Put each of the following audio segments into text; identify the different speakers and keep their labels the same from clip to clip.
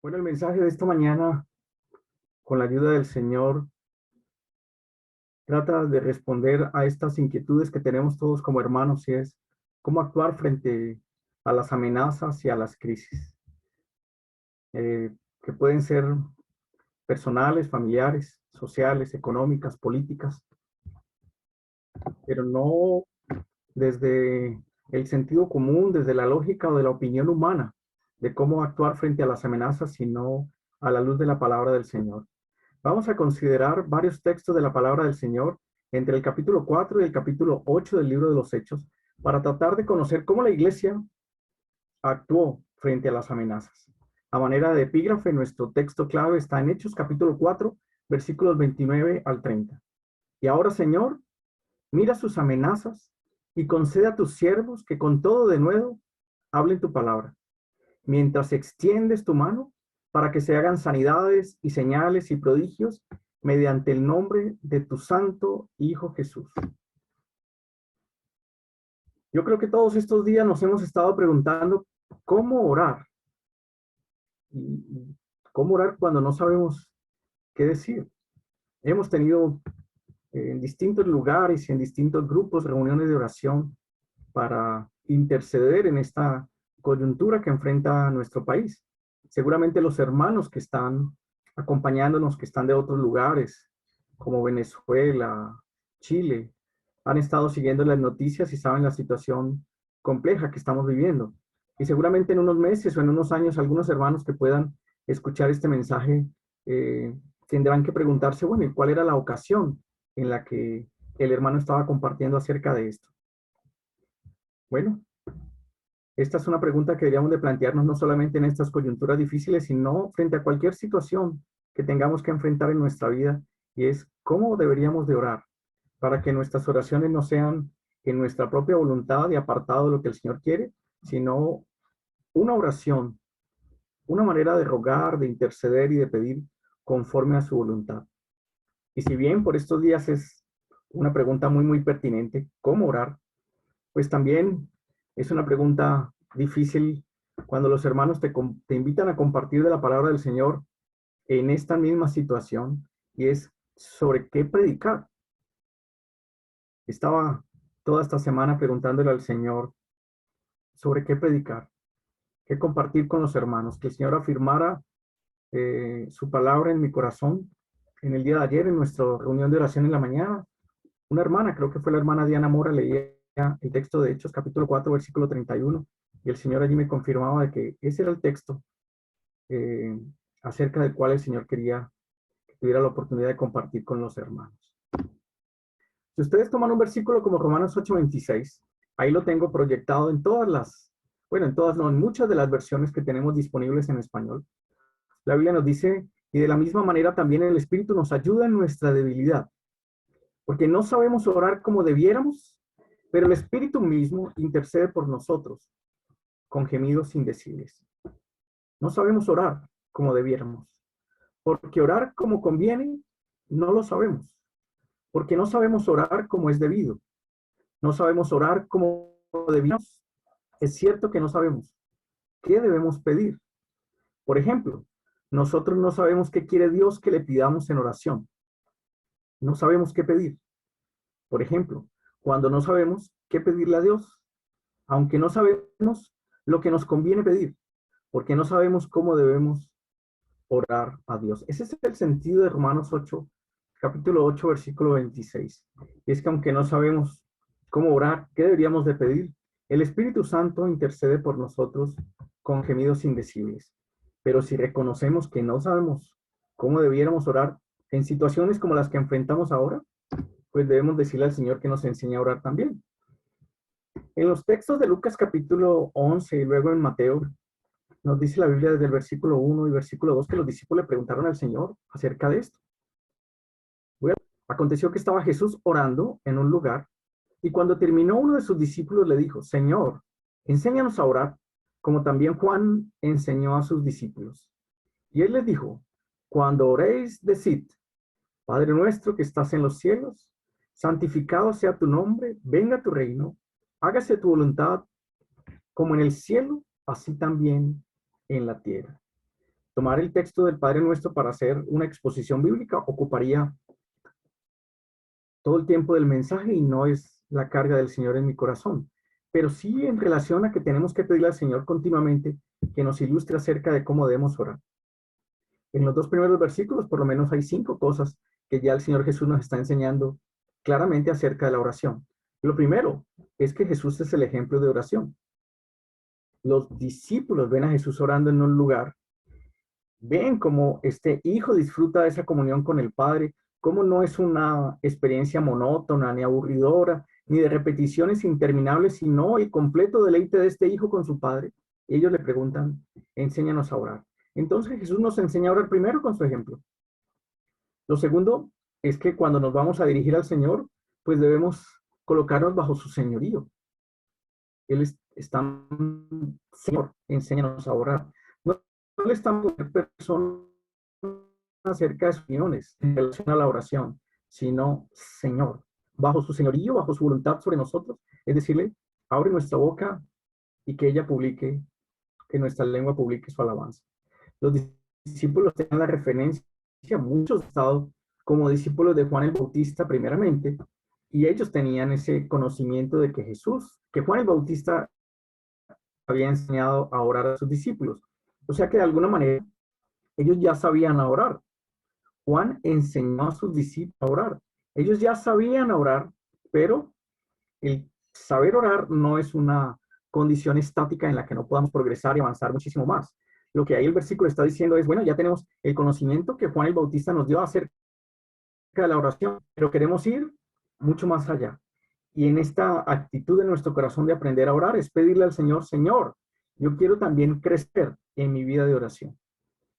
Speaker 1: Bueno, el mensaje de esta mañana, con la ayuda del Señor, trata de responder a estas inquietudes que tenemos todos como hermanos, y es cómo actuar frente a las amenazas y a las crisis, que pueden ser personales, familiares, sociales, económicas, políticas, pero no desde el sentido común, desde la lógica o de la opinión humana de cómo actuar frente a las amenazas, sino a la luz de la palabra del Señor. Vamos a considerar varios textos de la palabra del Señor entre el capítulo 4 y el capítulo 8 del libro de los Hechos para tratar de conocer cómo la iglesia actuó frente a las amenazas. A manera de epígrafe, nuestro texto clave está en Hechos capítulo 4, versículos 29 al 30. Y ahora, Señor, mira sus amenazas y concede a tus siervos que con todo de nuevo hablen tu palabra, mientras extiendes tu mano para que se hagan sanidades y señales y prodigios mediante el nombre de tu santo Hijo Jesús. Yo creo que todos estos días nos hemos estado preguntando cómo orar. Y cómo orar cuando no sabemos qué decir. Hemos tenido en distintos lugares y en distintos grupos reuniones de oración para interceder en esta coyuntura que enfrenta nuestro país. Seguramente los hermanos que están acompañándonos, que están de otros lugares, como Venezuela, Chile, han estado siguiendo las noticias y saben la situación compleja que estamos viviendo. Y seguramente en unos meses o en unos años, algunos hermanos que puedan escuchar este mensaje tendrán que preguntarse, bueno, ¿y cuál era la ocasión en la que el hermano estaba compartiendo acerca de esto? Bueno, esta es una pregunta que deberíamos de plantearnos no solamente en estas coyunturas difíciles, sino frente a cualquier situación que tengamos que enfrentar en nuestra vida, y es cómo deberíamos de orar para que nuestras oraciones no sean en nuestra propia voluntad y apartado de lo que el Señor quiere, sino una oración, una manera de rogar, de interceder y de pedir conforme a su voluntad. Y si bien por estos días es una pregunta muy pertinente, ¿cómo orar? Pues también es una pregunta difícil cuando los hermanos te invitan a compartir de la palabra del Señor en esta misma situación, y es sobre qué predicar. Estaba toda esta semana preguntándole al Señor sobre qué predicar, qué compartir con los hermanos, que el Señor afirmara su palabra en mi corazón. En el día de ayer, en nuestra reunión de oración en la mañana, una hermana, creo que fue la hermana Diana Mora, leía el texto de Hechos capítulo 4, versículo 31, y el Señor allí me confirmaba de que ese era el texto eh, acerca del cual el Señor quería que tuviera la oportunidad de compartir con los hermanos. Si ustedes toman un versículo como Romanos 8:26, ahí lo tengo proyectado en todas las, bueno, en todas, no, en muchas de las versiones que tenemos disponibles en español. La Biblia nos dice, y de la misma manera también el Espíritu nos ayuda en nuestra debilidad, porque no sabemos orar como debiéramos, pero el Espíritu mismo intercede por nosotros con gemidos indecibles. No sabemos orar como debiéramos, porque orar como conviene, no lo sabemos, porque no sabemos orar como es debido, no sabemos orar como debíamos. Es cierto que no sabemos qué debemos pedir. Por ejemplo, nosotros no sabemos qué quiere Dios que le pidamos en oración. No sabemos qué pedir. Por ejemplo, cuando no sabemos qué pedirle a Dios, aunque no sabemos lo que nos conviene pedir, porque no sabemos cómo debemos orar a Dios. Ese es el sentido de Romanos 8, capítulo 8, versículo 26. Y es que aunque no sabemos cómo orar, ¿qué deberíamos de pedir? El Espíritu Santo intercede por nosotros con gemidos indecibles. Pero si reconocemos que no sabemos cómo debiéramos orar en situaciones como las que enfrentamos ahora, pues debemos decirle al Señor que nos enseñe a orar también. En los textos de Lucas capítulo 11 y luego en Mateo, nos dice la Biblia desde el versículo 1 y versículo 2 que los discípulos le preguntaron al Señor acerca de esto. Bueno, aconteció que estaba Jesús orando en un lugar, y cuando terminó, uno de sus discípulos le dijo, Señor, enséñanos a orar, como también Juan enseñó a sus discípulos. Y él les dijo, cuando oréis, decid, Padre nuestro que estás en los cielos, santificado sea tu nombre, venga tu reino, hágase tu voluntad como en el cielo, así también en la tierra. tomar el texto del Padre Nuestro para hacer una exposición bíblica ocuparía todo el tiempo del mensaje y no es la carga del Señor en mi corazón. Pero sí en relación a que tenemos que pedirle al Señor continuamente que nos ilustre acerca de cómo debemos orar. En los dos primeros versículos, por lo menos hay 5 cosas que ya el Señor Jesús nos está enseñando claramente acerca de la oración. Lo primero es que Jesús es el ejemplo de oración. Los discípulos ven a Jesús orando en un lugar, ven cómo este hijo disfruta de esa comunión con el Padre, cómo no es una experiencia monótona, ni aburridora, ni de repeticiones interminables, sino el completo deleite de este hijo con su Padre. Y ellos le preguntan, enséñanos a orar. Entonces Jesús nos enseña a orar primero con su ejemplo. Lo segundo es que cuando nos vamos a dirigir al Señor, pues debemos colocarnos bajo su señorío. Él está, Señor, enséñanos a orar. No, no le estamos a personas acerca de sus opiniones en relación a la oración, sino, Señor, bajo su señorío, bajo su voluntad sobre nosotros, es decirle, abre nuestra boca y que ella publique, que nuestra lengua publique su alabanza. Los discípulos tenían la referencia, muchos estados como discípulos de Juan el Bautista primeramente, y ellos tenían ese conocimiento de que Jesús, que Juan el Bautista había enseñado a orar a sus discípulos. O sea que de alguna manera ellos ya sabían orar. Juan enseñó a sus discípulos a orar. Ellos ya sabían orar, pero el saber orar no es una condición estática en la que no podamos progresar y avanzar muchísimo más. Lo que ahí el versículo está diciendo es, bueno, ya tenemos el conocimiento que Juan el Bautista nos dio acerca de la oración, pero queremos ir mucho más allá. Y en esta actitud de nuestro corazón de aprender a orar es pedirle al Señor, Señor, yo quiero también crecer en mi vida de oración.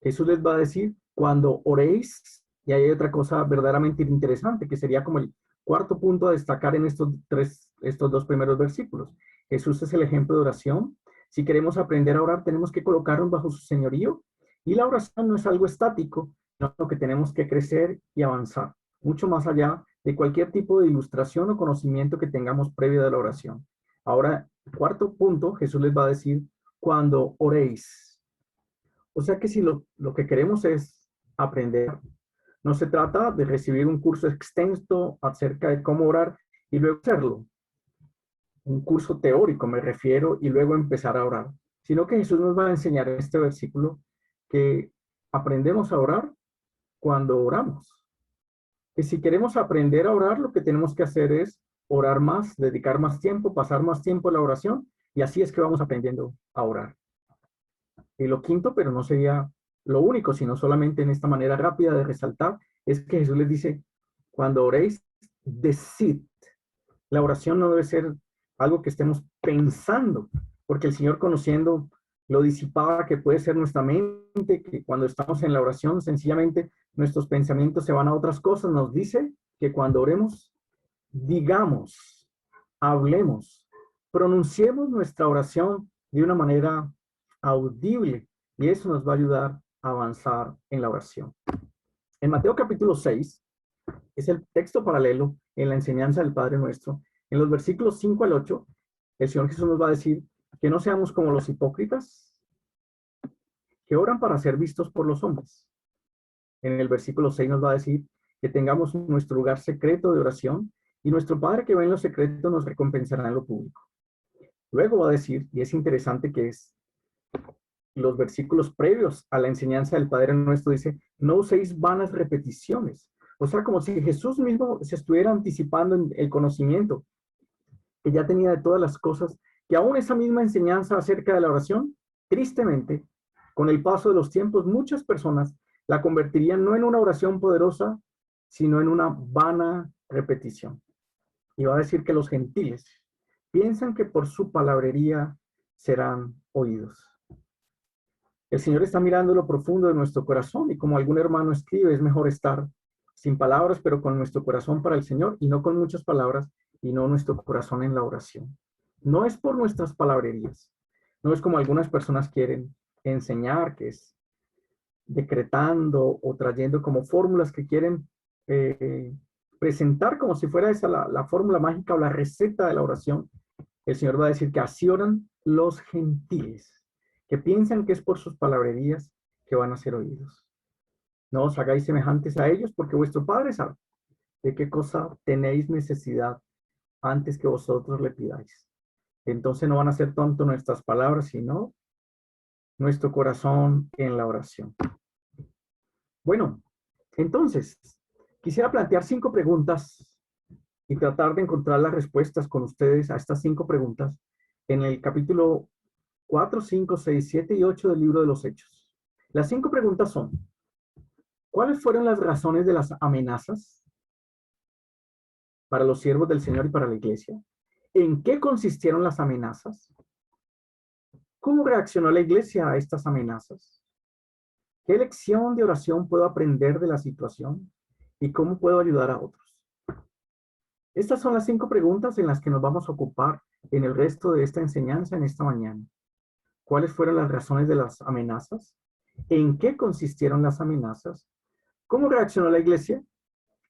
Speaker 1: Jesús les va a decir, cuando oréis, y hay otra cosa verdaderamente interesante, que sería como el cuarto punto a destacar en estos dos primeros versículos. Jesús es el ejemplo de oración. Si queremos aprender a orar, tenemos que colocarnos bajo su señorío. Y la oración no es algo estático, sino que tenemos que crecer y avanzar, mucho más allá de cualquier tipo de ilustración o conocimiento que tengamos previo de la oración. Ahora, cuarto punto, Jesús les va a decir, cuando oréis. O sea que si lo que queremos es aprender, no se trata de recibir un curso extenso acerca de cómo orar y luego hacerlo. Un curso teórico me refiero y luego empezar a orar. Sino que Jesús nos va a enseñar en este versículo que aprendemos a orar cuando oramos. Que si queremos aprender a orar, lo que tenemos que hacer es orar más, dedicar más tiempo, pasar más tiempo en la oración y así es que vamos aprendiendo a orar. Y lo quinto, pero no sería lo único, sino solamente en esta manera rápida de resaltar, es que Jesús les dice, cuando oréis, decid. La oración no debe ser algo que estemos pensando, porque el Señor, conociendo lo disipada que puede ser nuestra mente, que cuando estamos en la oración, sencillamente nuestros pensamientos se van a otras cosas, nos dice que cuando oremos, digamos, hablemos, pronunciemos nuestra oración de una manera audible y eso nos va a ayudar a avanzar en la oración. En Mateo capítulo 6, es el texto paralelo en la enseñanza del Padre Nuestro. En los versículos 5 al 8, el Señor Jesús nos va a decir que no seamos como los hipócritas que oran para ser vistos por los hombres. En el versículo 6 nos va a decir que tengamos nuestro lugar secreto de oración y nuestro Padre que ve en lo secreto nos recompensará en lo público. Luego va a decir, y es interesante que es los versículos previos a la enseñanza del Padre Nuestro, dice, no uséis vanas repeticiones. O sea, como si Jesús mismo se estuviera anticipando en el conocimiento que ya tenía de todas las cosas, que aún esa misma enseñanza acerca de la oración, tristemente, con el paso de los tiempos, muchas personas la convertirían no en una oración poderosa, sino en una vana repetición. Y va a decir que los gentiles piensan que por su palabrería serán oídos. El Señor está mirando lo profundo de nuestro corazón y como algún hermano escribe, es mejor estar sin palabras, pero con nuestro corazón para el Señor y no con muchas palabras y no nuestro corazón en la oración. No es por nuestras palabrerías, no es como algunas personas quieren enseñar, que es decretando o trayendo como fórmulas que quieren presentar como si fuera esa la fórmula mágica o la receta de la oración. El Señor va a decir que así oran los gentiles, que piensan que es por sus palabrerías, que van a ser oídos. No os hagáis semejantes a ellos, porque vuestro Padre sabe de qué cosa tenéis necesidad antes que vosotros le pidáis. Entonces no van a ser tonto nuestras palabras, sino nuestro corazón en la oración. Bueno, entonces, quisiera plantear 5 preguntas y tratar de encontrar las respuestas con ustedes a estas 5 preguntas en el capítulo 4, 5, 6, 7 y 8 del libro de los Hechos. Las 5 preguntas son: ¿cuáles fueron las razones de las amenazas para los siervos del Señor y para la iglesia? ¿En qué consistieron las amenazas? ¿Cómo reaccionó la iglesia a estas amenazas? ¿Qué lección de oración puedo aprender de la situación? ¿Y cómo puedo ayudar a otros? Estas son las 5 preguntas en las que nos vamos a ocupar en el resto de esta enseñanza en esta mañana. ¿Cuáles fueron las razones de las amenazas? ¿En qué consistieron las amenazas? ¿Cómo reaccionó la iglesia?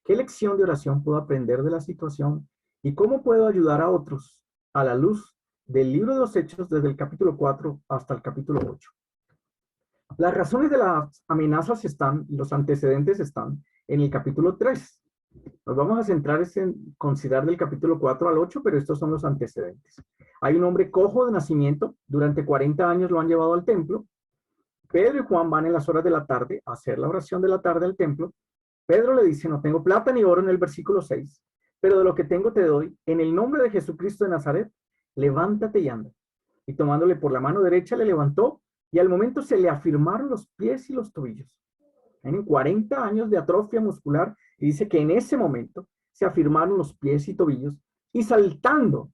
Speaker 1: ¿Qué lección de oración puedo aprender de la situación? ¿Y cómo puedo ayudar a otros a la luz del libro de los Hechos desde el capítulo 4 hasta el capítulo 8? Las razones de las amenazas están, los antecedentes están en el capítulo 3. Nos vamos a centrar en considerar del capítulo 4 al 8, pero estos son los antecedentes. Hay un hombre cojo de nacimiento, durante 40 años lo han llevado al templo. Pedro y Juan van en las horas de la tarde a hacer la oración de la tarde al templo. Pedro le dice: no tengo plata ni oro, en el versículo 6, pero de lo que tengo te doy, en el nombre de Jesucristo de Nazaret, levántate y anda. Y tomándole por la mano derecha le levantó, y al momento se le afirmaron los pies y los tobillos. Tienen 40 años de atrofia muscular, y dice que en ese momento se afirmaron los pies y tobillos, y saltando,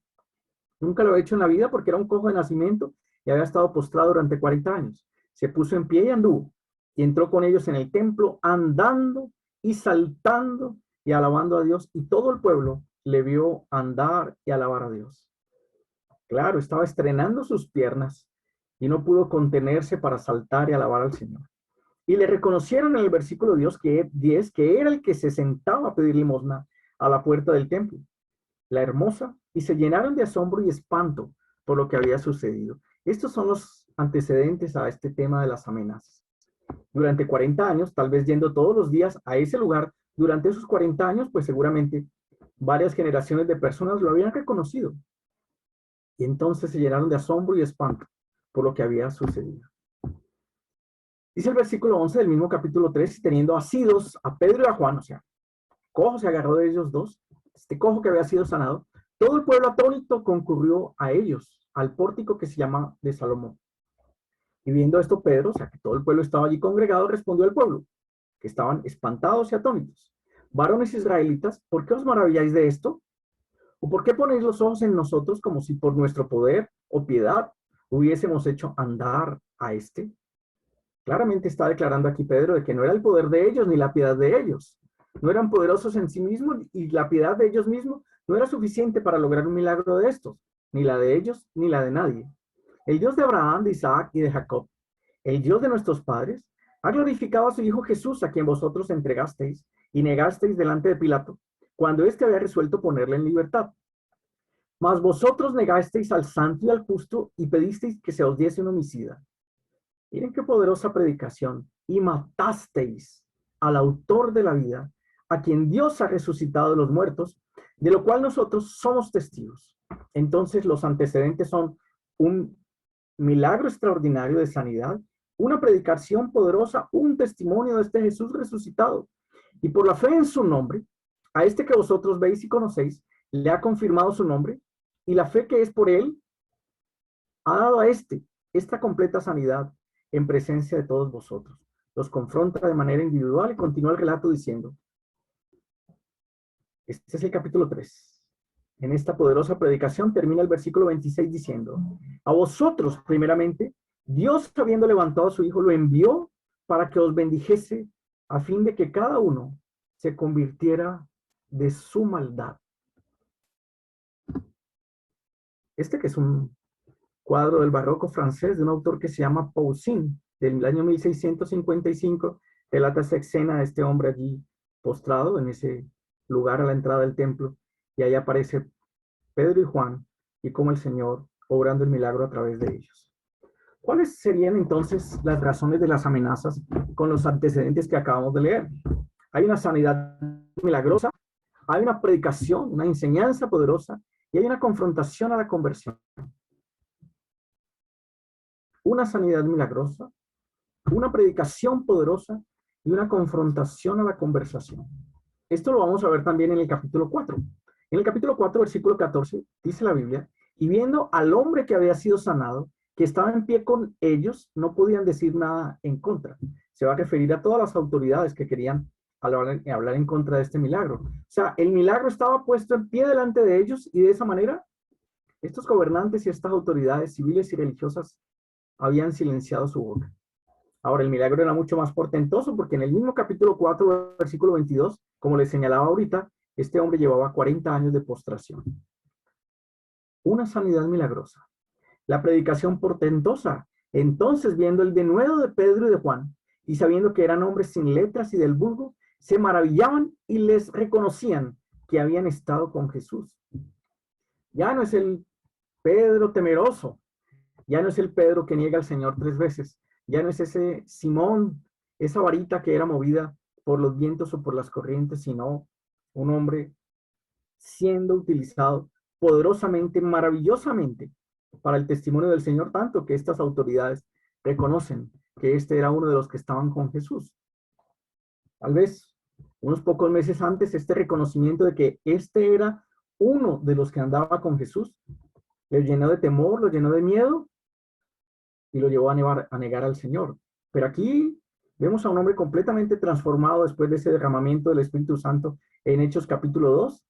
Speaker 1: nunca lo había hecho en la vida porque era un cojo de nacimiento y había estado postrado durante 40 años, se puso en pie y anduvo, y entró con ellos en el templo, andando y saltando y alabando a Dios, y todo el pueblo le vio andar y alabar a Dios. Claro, estaba estrenando sus piernas y no pudo contenerse para saltar y alabar al Señor. Y le reconocieron en el versículo 10 que era el que se sentaba a pedir limosna a la puerta del templo, la hermosa, y se llenaron de asombro y espanto por lo que había sucedido. Estos son los antecedentes a este tema de las amenazas. Durante 40 años, tal vez yendo todos los días a ese lugar, durante esos 40 años, pues seguramente varias generaciones de personas lo habían reconocido. Y entonces se llenaron de asombro y espanto por lo que había sucedido. Dice el versículo 11 del mismo capítulo 3, teniendo asidos a Pedro y a Juan, o sea, cojo se agarró de ellos dos, este cojo que había sido sanado, todo el pueblo atónito concurrió a ellos, al pórtico que se llama de Salomón. Y viendo esto Pedro, o sea, que todo el pueblo estaba allí congregado, respondió al pueblo, que estaban espantados y atónitos: varones israelitas, ¿por qué os maravilláis de esto? ¿O por qué ponéis los ojos en nosotros como si por nuestro poder o piedad hubiésemos hecho andar a este? Claramente está declarando aquí Pedro de que no era el poder de ellos ni la piedad de ellos. No eran poderosos en sí mismos, y la piedad de ellos mismos no era suficiente para lograr un milagro de estos, ni la de ellos ni la de nadie. El Dios de Abraham, de Isaac y de Jacob, el Dios de nuestros padres, ha glorificado a su Hijo Jesús, a quien vosotros entregasteis y negasteis delante de Pilato, cuando éste había resuelto ponerle en libertad. Mas vosotros negasteis al santo y al justo y pedisteis que se os diese un homicida. Miren qué poderosa predicación. Y matasteis al autor de la vida, a quien Dios ha resucitado de los muertos, de lo cual nosotros somos testigos. Entonces los antecedentes son un milagro extraordinario de sanidad, una predicación poderosa, un testimonio de este Jesús resucitado. Y por la fe en su nombre, a este que vosotros veis y conocéis, le ha confirmado su nombre, y la fe que es por él ha dado a esta completa sanidad en presencia de todos vosotros. Los confronta de manera individual y continúa el relato diciendo, este es el capítulo 3. En esta poderosa predicación termina el versículo 26 diciendo, a vosotros primeramente, Dios habiendo levantado a su Hijo, lo envió para que os bendijese, a fin de que cada uno se convirtiera de su maldad. Este que es un cuadro del barroco francés de un autor que se llama Poussin, del año 1655, relata esa escena de este hombre allí postrado en ese lugar a la entrada del templo, y ahí aparece Pedro y Juan, y como el Señor obrando el milagro a través de ellos. ¿Cuáles serían entonces las razones de las amenazas con los antecedentes que acabamos de leer? Hay una sanidad milagrosa, hay una predicación, una enseñanza poderosa y hay una confrontación a la conversión. Una sanidad milagrosa, una predicación poderosa y una confrontación a la conversación. Esto lo vamos a ver también en el capítulo 4. En el capítulo 4, versículo 14, dice la Biblia, y viendo al hombre que había sido sanado, que estaba en pie con ellos, no podían decir nada en contra. Se va a referir a todas las autoridades que querían hablar en contra de este milagro. O sea, el milagro estaba puesto en pie delante de ellos y de esa manera estos gobernantes y estas autoridades civiles y religiosas habían silenciado su boca. Ahora, el milagro era mucho más portentoso porque en el mismo capítulo 4, versículo 22, como les señalaba ahorita, este hombre llevaba 40 años de postración. Una sanidad milagrosa. La predicación portentosa. Entonces, viendo el denuedo de Pedro y de Juan, y sabiendo que eran hombres sin letras y del vulgo, se maravillaban y les reconocían que habían estado con Jesús. Ya no es el Pedro temeroso, ya no es el Pedro que niega al Señor 3 veces, ya no es ese Simón, esa varita que era movida por los vientos o por las corrientes, sino un hombre siendo utilizado poderosamente, maravillosamente para el testimonio del Señor, tanto que estas autoridades reconocen que este era uno de los que estaban con Jesús. Tal vez unos pocos meses antes, este reconocimiento de que este era uno de los que andaba con Jesús, le llenó de temor, lo llenó de miedo y lo llevó a negar al Señor. Pero aquí vemos a un hombre completamente transformado después de ese derramamiento del Espíritu Santo en Hechos capítulo 2,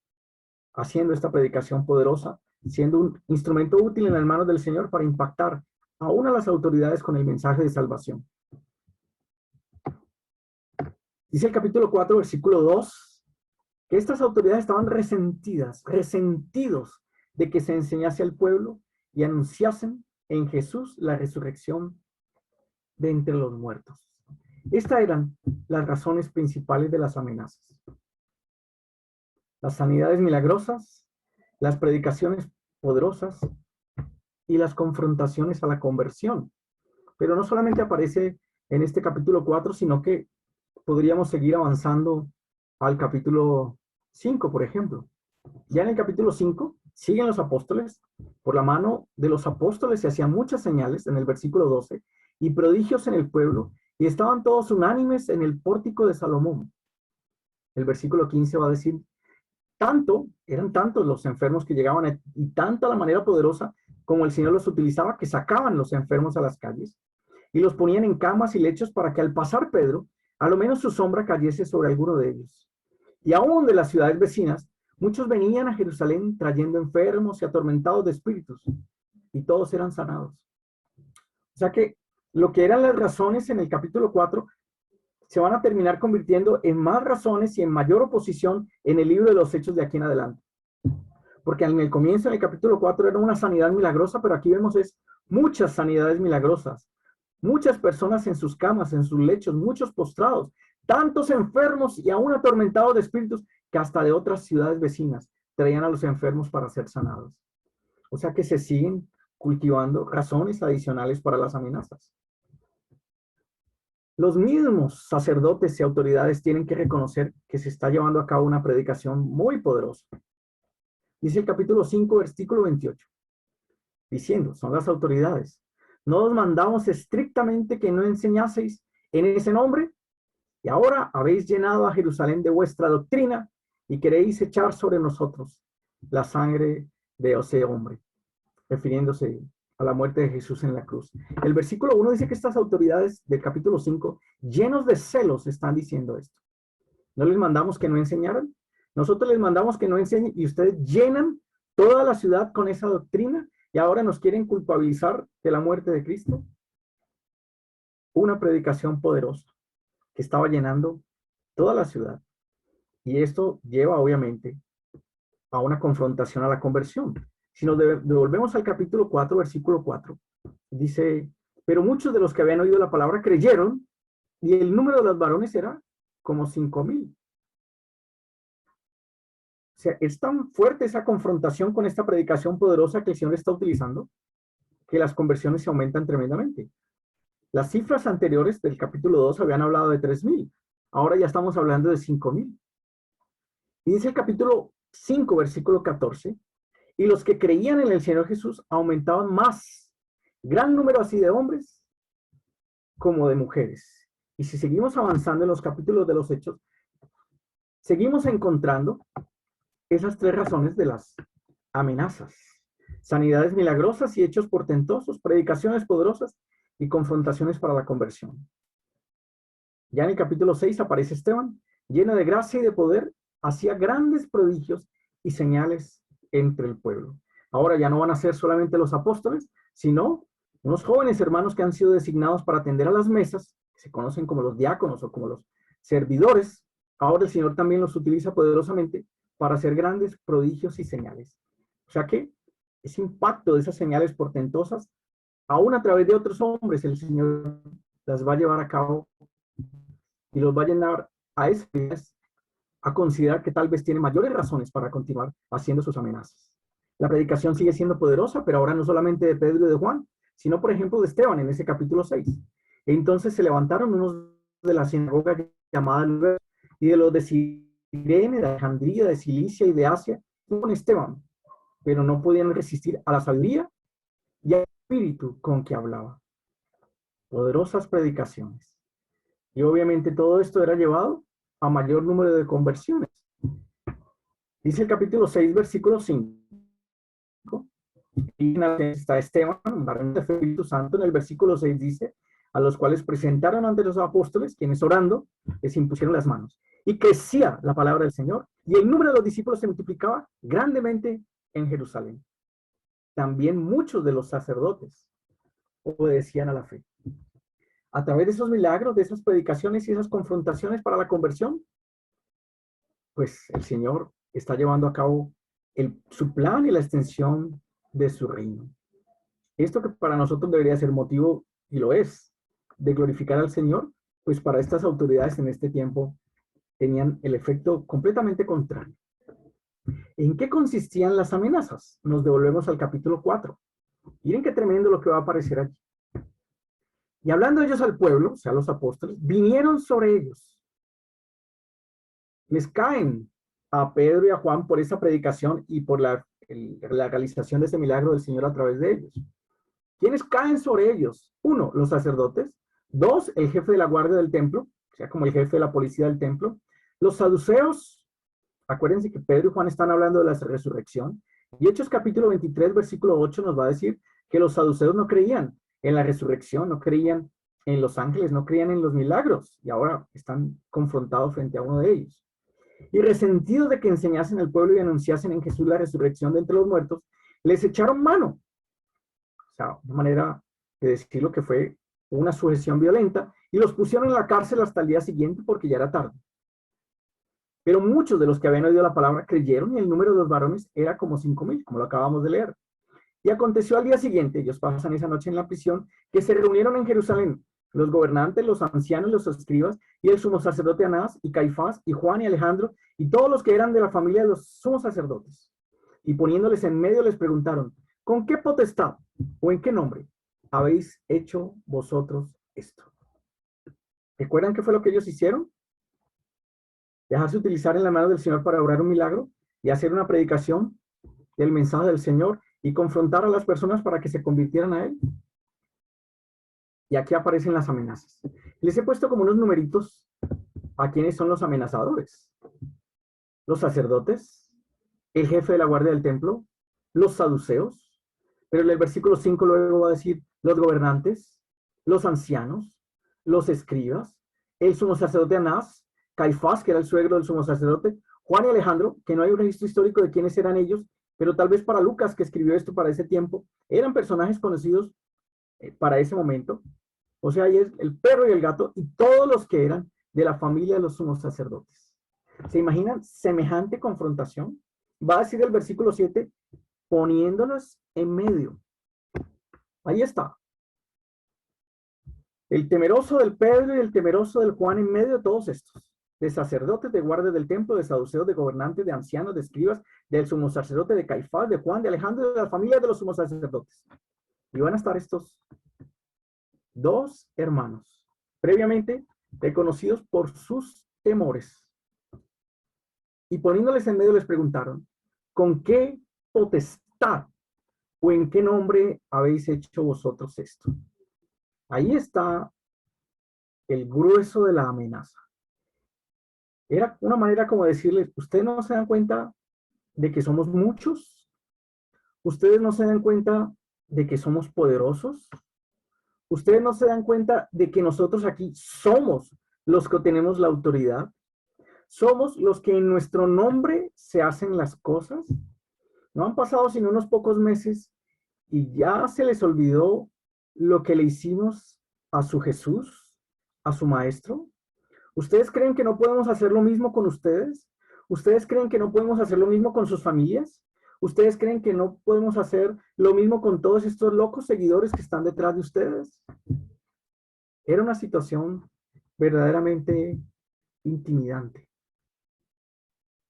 Speaker 1: haciendo esta predicación poderosa, siendo un instrumento útil en las manos del Señor para impactar aún a las autoridades con el mensaje de salvación. Dice el capítulo 4, versículo 2, que estas autoridades estaban resentidos de que se enseñase al pueblo y anunciasen en Jesús la resurrección de entre los muertos. Estas eran las razones principales de las amenazas. Las sanidades milagrosas, las predicaciones poderosas y las confrontaciones a la conversión. Pero no solamente aparece en este capítulo 4, sino que podríamos seguir avanzando al capítulo 5, por ejemplo. Ya en el capítulo 5 siguen los apóstoles. Por la mano de los apóstoles se hacían muchas señales en el versículo 12 y prodigios en el pueblo, y estaban todos unánimes en el pórtico de Salomón. El versículo 15 va a decir, eran tantos los enfermos que llegaban y tanta la manera poderosa como el Señor los utilizaba, que sacaban los enfermos a las calles y los ponían en camas y lechos para que al pasar Pedro, a lo menos su sombra cayese sobre alguno de ellos. Y aún de las ciudades vecinas, muchos venían a Jerusalén trayendo enfermos y atormentados de espíritus, y todos eran sanados. O sea que lo que eran las razones en el capítulo 4 se van a terminar convirtiendo en más razones y en mayor oposición en el libro de los Hechos de aquí en adelante. Porque en el comienzo, en el capítulo 4, era una sanidad milagrosa, pero aquí vemos es muchas sanidades milagrosas. Muchas personas en sus camas, en sus lechos, muchos postrados, tantos enfermos y aún atormentados de espíritus que hasta de otras ciudades vecinas traían a los enfermos para ser sanados. O sea que se siguen cultivando razones adicionales para las amenazas. Los mismos sacerdotes y autoridades tienen que reconocer que se está llevando a cabo una predicación muy poderosa. Dice el capítulo 5, versículo 28, diciendo, son las autoridades, no os mandamos estrictamente que no enseñaseis en ese nombre, y ahora habéis llenado a Jerusalén de vuestra doctrina y queréis echar sobre nosotros la sangre de ese hombre, refiriéndose a la muerte de Jesús en la cruz. El versículo 1 dice que estas autoridades del capítulo 5, llenos de celos, están diciendo esto. ¿No les mandamos que no enseñaran? Nosotros les mandamos que no enseñen y ustedes llenan toda la ciudad con esa doctrina y ahora nos quieren culpabilizar de la muerte de Cristo. Una predicación poderosa que estaba llenando toda la ciudad. Y esto lleva obviamente a una confrontación a la conversión. Si nos devolvemos al capítulo 4, versículo 4, dice, pero muchos de los que habían oído la palabra creyeron y el número de los varones era como 5,000. O sea, es tan fuerte esa confrontación con esta predicación poderosa que el Señor está utilizando, que las conversiones se aumentan tremendamente. Las cifras anteriores del capítulo 2 habían hablado de 3,000. Ahora ya estamos hablando de 5,000. Y dice el capítulo 5, versículo 14, y los que creían en el Señor Jesús aumentaban más, gran número así de hombres como de mujeres. Y si seguimos avanzando en los capítulos de los Hechos, seguimos encontrando esas tres razones de las amenazas: sanidades milagrosas y hechos portentosos, predicaciones poderosas y confrontaciones para la conversión. Ya en el capítulo 6 aparece Esteban, lleno de gracia y de poder, hacía grandes prodigios y señales entre el pueblo. Ahora ya no van a ser solamente los apóstoles, sino unos jóvenes hermanos que han sido designados para atender a las mesas, que se conocen como los diáconos o como los servidores. Ahora el Señor también los utiliza poderosamente para hacer grandes prodigios y señales. O sea que ese impacto de esas señales portentosas, aún a través de otros hombres, el Señor las va a llevar a cabo y los va a llenar a considerar que tal vez tiene mayores razones para continuar haciendo sus amenazas. La predicación sigue siendo poderosa, pero ahora no solamente de Pedro y de Juan, sino por ejemplo de Esteban en ese capítulo 6. Entonces se levantaron unos de la sinagoga llamada y de los de Cirene, de Alejandría, de Cilicia y de Asia, con Esteban, pero no podían resistir a la sabiduría y al espíritu con que hablaba. Poderosas predicaciones. Y obviamente todo esto era llevado a mayor número de conversiones. Dice el capítulo 6, versículo 5. Y está Esteban, varón del Espíritu Santo. En el versículo 6 dice: a los cuales presentaron ante los apóstoles, quienes orando les impusieron las manos. Y crecía la palabra del Señor, y el número de los discípulos se multiplicaba grandemente en Jerusalén. También muchos de los sacerdotes obedecían a la fe. A través de esos milagros, de esas predicaciones y esas confrontaciones para la conversión, pues el Señor está llevando a cabo su plan y la extensión de su reino. Esto que para nosotros debería ser motivo, y lo es, de glorificar al Señor, pues para estas autoridades en este tiempo tenían el efecto completamente contrario. ¿En qué consistían las amenazas? Nos devolvemos al capítulo 4. Miren qué tremendo lo que va a aparecer allí. Y hablando ellos al pueblo, o sea, los apóstoles, vinieron sobre ellos. Les caen a Pedro y a Juan por esa predicación y por la realización de ese milagro del Señor a través de ellos. ¿Quiénes caen sobre ellos? 1, los sacerdotes. 2, el jefe de la guardia del templo, o sea, como el jefe de la policía del templo. Los saduceos. Acuérdense que Pedro y Juan están hablando de la resurrección. Y Hechos capítulo 23, versículo 8 nos va a decir que los saduceos no creían en la resurrección, no creían en los ángeles, no creían en los milagros. Y ahora están confrontados frente a uno de ellos. Y resentidos de que enseñasen al pueblo y anunciasen en Jesús la resurrección de entre los muertos, les echaron mano. O sea, una manera de decirlo que fue una sujeción violenta, y los pusieron en la cárcel hasta el día siguiente porque ya era tarde. Pero muchos de los que habían oído la palabra creyeron, y el número de los varones era como 5,000, como lo acabamos de leer. Y aconteció al día siguiente, ellos pasan esa noche en la prisión, que se reunieron en Jerusalén los gobernantes, los ancianos, los escribas, y el sumo sacerdote Anás, y Caifás, y Juan, y Alejandro, y todos los que eran de la familia de los sumos sacerdotes. Y poniéndoles en medio les preguntaron: ¿con qué potestad o en qué nombre habéis hecho vosotros esto? ¿Recuerdan qué fue lo que ellos hicieron? Dejarse utilizar en la mano del Señor para obrar un milagro y hacer una predicación del mensaje del Señor y confrontar a las personas para que se convirtieran a Él. Y aquí aparecen las amenazas. Les he puesto como unos numeritos a quienes son los amenazadores: los sacerdotes, el jefe de la guardia del templo, los saduceos, pero en el versículo 5 luego va a decir los gobernantes, los ancianos, los escribas, el sumo sacerdote Anás, Caifás, que era el suegro del sumo sacerdote, Juan y Alejandro, que no hay un registro histórico de quiénes eran ellos, pero tal vez para Lucas, que escribió esto para ese tiempo, eran personajes conocidos para ese momento. O sea, ahí es el perro y el gato y todos los que eran de la familia de los sumos sacerdotes. ¿Se imaginan semejante confrontación? Va a decir el versículo 7, poniéndolos en medio. Ahí está. El temeroso del Pedro y el temeroso del Juan en medio de todos estos. De sacerdotes, de guardias del templo, de saduceos, de gobernantes, de ancianos, de escribas, del sumo sacerdote, de Caifás, de Juan, de Alejandro, de la familia de los sumos sacerdotes. Y van a estar estos dos hermanos, previamente reconocidos por sus temores. Y poniéndoles en medio les preguntaron, ¿con qué potestad o en qué nombre habéis hecho vosotros esto? Ahí está el grueso de la amenaza. Era una manera como decirles, ustedes no se dan cuenta de que somos muchos, ustedes no se dan cuenta de que somos poderosos, ustedes no se dan cuenta de que nosotros aquí somos los que tenemos la autoridad, somos los que en nuestro nombre se hacen las cosas. No han pasado sino unos pocos meses y ya se les olvidó lo que le hicimos a su Jesús, a su Maestro. ¿Ustedes creen que no podemos hacer lo mismo con ustedes? ¿Ustedes creen que no podemos hacer lo mismo con sus familias? ¿Ustedes creen que no podemos hacer lo mismo con todos estos locos seguidores que están detrás de ustedes? Era una situación verdaderamente intimidante.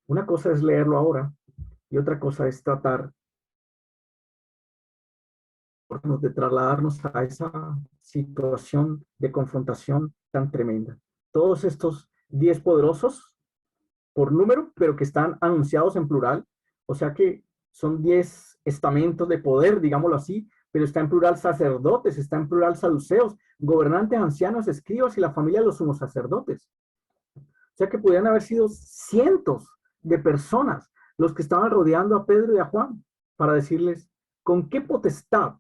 Speaker 1: Una cosa es leerlo ahora y otra cosa es tratar de trasladarnos a esa situación de confrontación tan tremenda. Todos estos 10 poderosos por número, pero que están anunciados en plural, o sea que son 10 estamentos de poder, digámoslo así, pero está en plural sacerdotes, está en plural saduceos, gobernantes, ancianos, escribas y la familia de los sumos sacerdotes. O sea que podrían haber sido cientos de personas los que estaban rodeando a Pedro y a Juan para decirles, ¿con qué potestad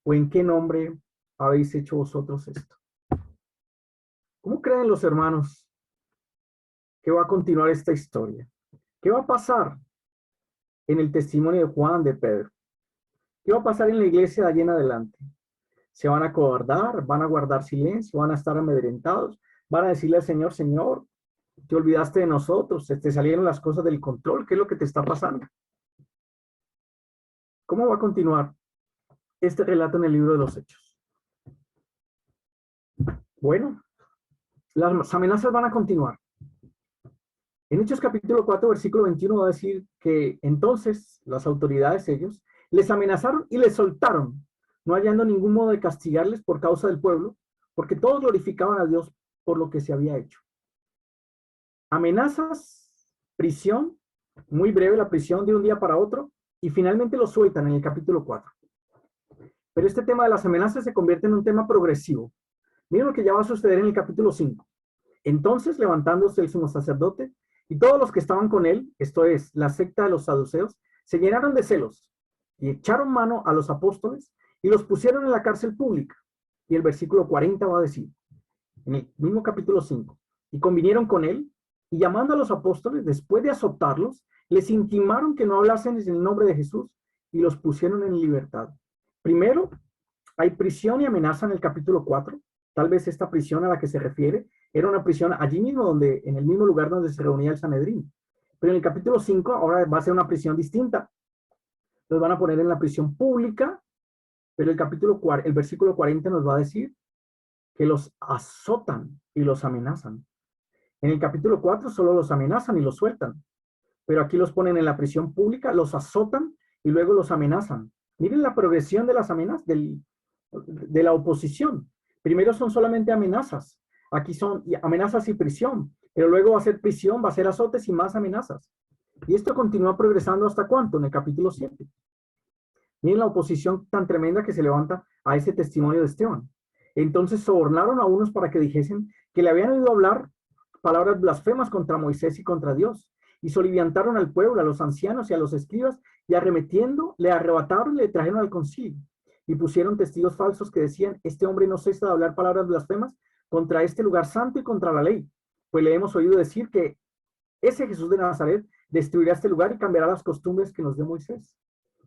Speaker 1: o en qué nombre habéis hecho vosotros esto? ¿Cómo creen los hermanos que va a continuar esta historia? ¿Qué va a pasar en el testimonio de Juan, de Pedro? ¿Qué va a pasar en la iglesia de allí en adelante? ¿Se van a acobardar? ¿Van a guardar silencio? ¿Van a estar amedrentados? ¿Van a decirle al Señor, Señor, te olvidaste de nosotros? ¿Te salieron las cosas del control? ¿Qué es lo que te está pasando? ¿Cómo va a continuar este relato en el libro de los Hechos? Bueno, las amenazas van a continuar. En Hechos capítulo 4, versículo 21 va a decir que entonces las autoridades, ellos, les amenazaron y les soltaron, no hallando ningún modo de castigarles por causa del pueblo, porque todos glorificaban a Dios por lo que se había hecho. Amenazas, prisión, muy breve la prisión de un día para otro, y finalmente los sueltan en el capítulo 4. Pero este tema de las amenazas se convierte en un tema progresivo. Miren lo que ya va a suceder en el capítulo 5. Entonces, levantándose el sumo sacerdote y todos los que estaban con él, esto es, la secta de los saduceos, se llenaron de celos y echaron mano a los apóstoles y los pusieron en la cárcel pública. Y el versículo 40 va a decir, en el mismo capítulo 5, y convinieron con él y llamando a los apóstoles, después de azotarlos, les intimaron que no hablasen en el nombre de Jesús y los pusieron en libertad. Primero, hay prisión y amenaza en el capítulo 4. Tal vez esta prisión a la que se refiere era una prisión allí mismo, en el mismo lugar donde se reunía el Sanedrín. Pero en el capítulo 5 ahora va a ser una prisión distinta. Los van a poner en la prisión pública, pero el versículo 40 nos va a decir que los azotan y los amenazan. En el capítulo 4 solo los amenazan y los sueltan, pero aquí los ponen en la prisión pública, los azotan y luego los amenazan. Miren la progresión de las amenazas, de la oposición. Primero son solamente amenazas. Aquí son amenazas y prisión, pero luego va a ser prisión, va a ser azotes y más amenazas. Y esto continúa progresando ¿hasta cuánto? En el capítulo 7. Miren la oposición tan tremenda que se levanta a ese testimonio de Esteban. Entonces sobornaron a unos para que dijesen que le habían oído hablar palabras blasfemas contra Moisés y contra Dios. Y soliviantaron al pueblo, a los ancianos y a los escribas, y arremetiendo, le arrebataron y le trajeron al concilio. Y pusieron testigos falsos que decían, este hombre no cesa de hablar palabras blasfemas contra este lugar santo y contra la ley. Pues le hemos oído decir que ese Jesús de Nazaret destruirá este lugar y cambiará las costumbres que nos dio Moisés.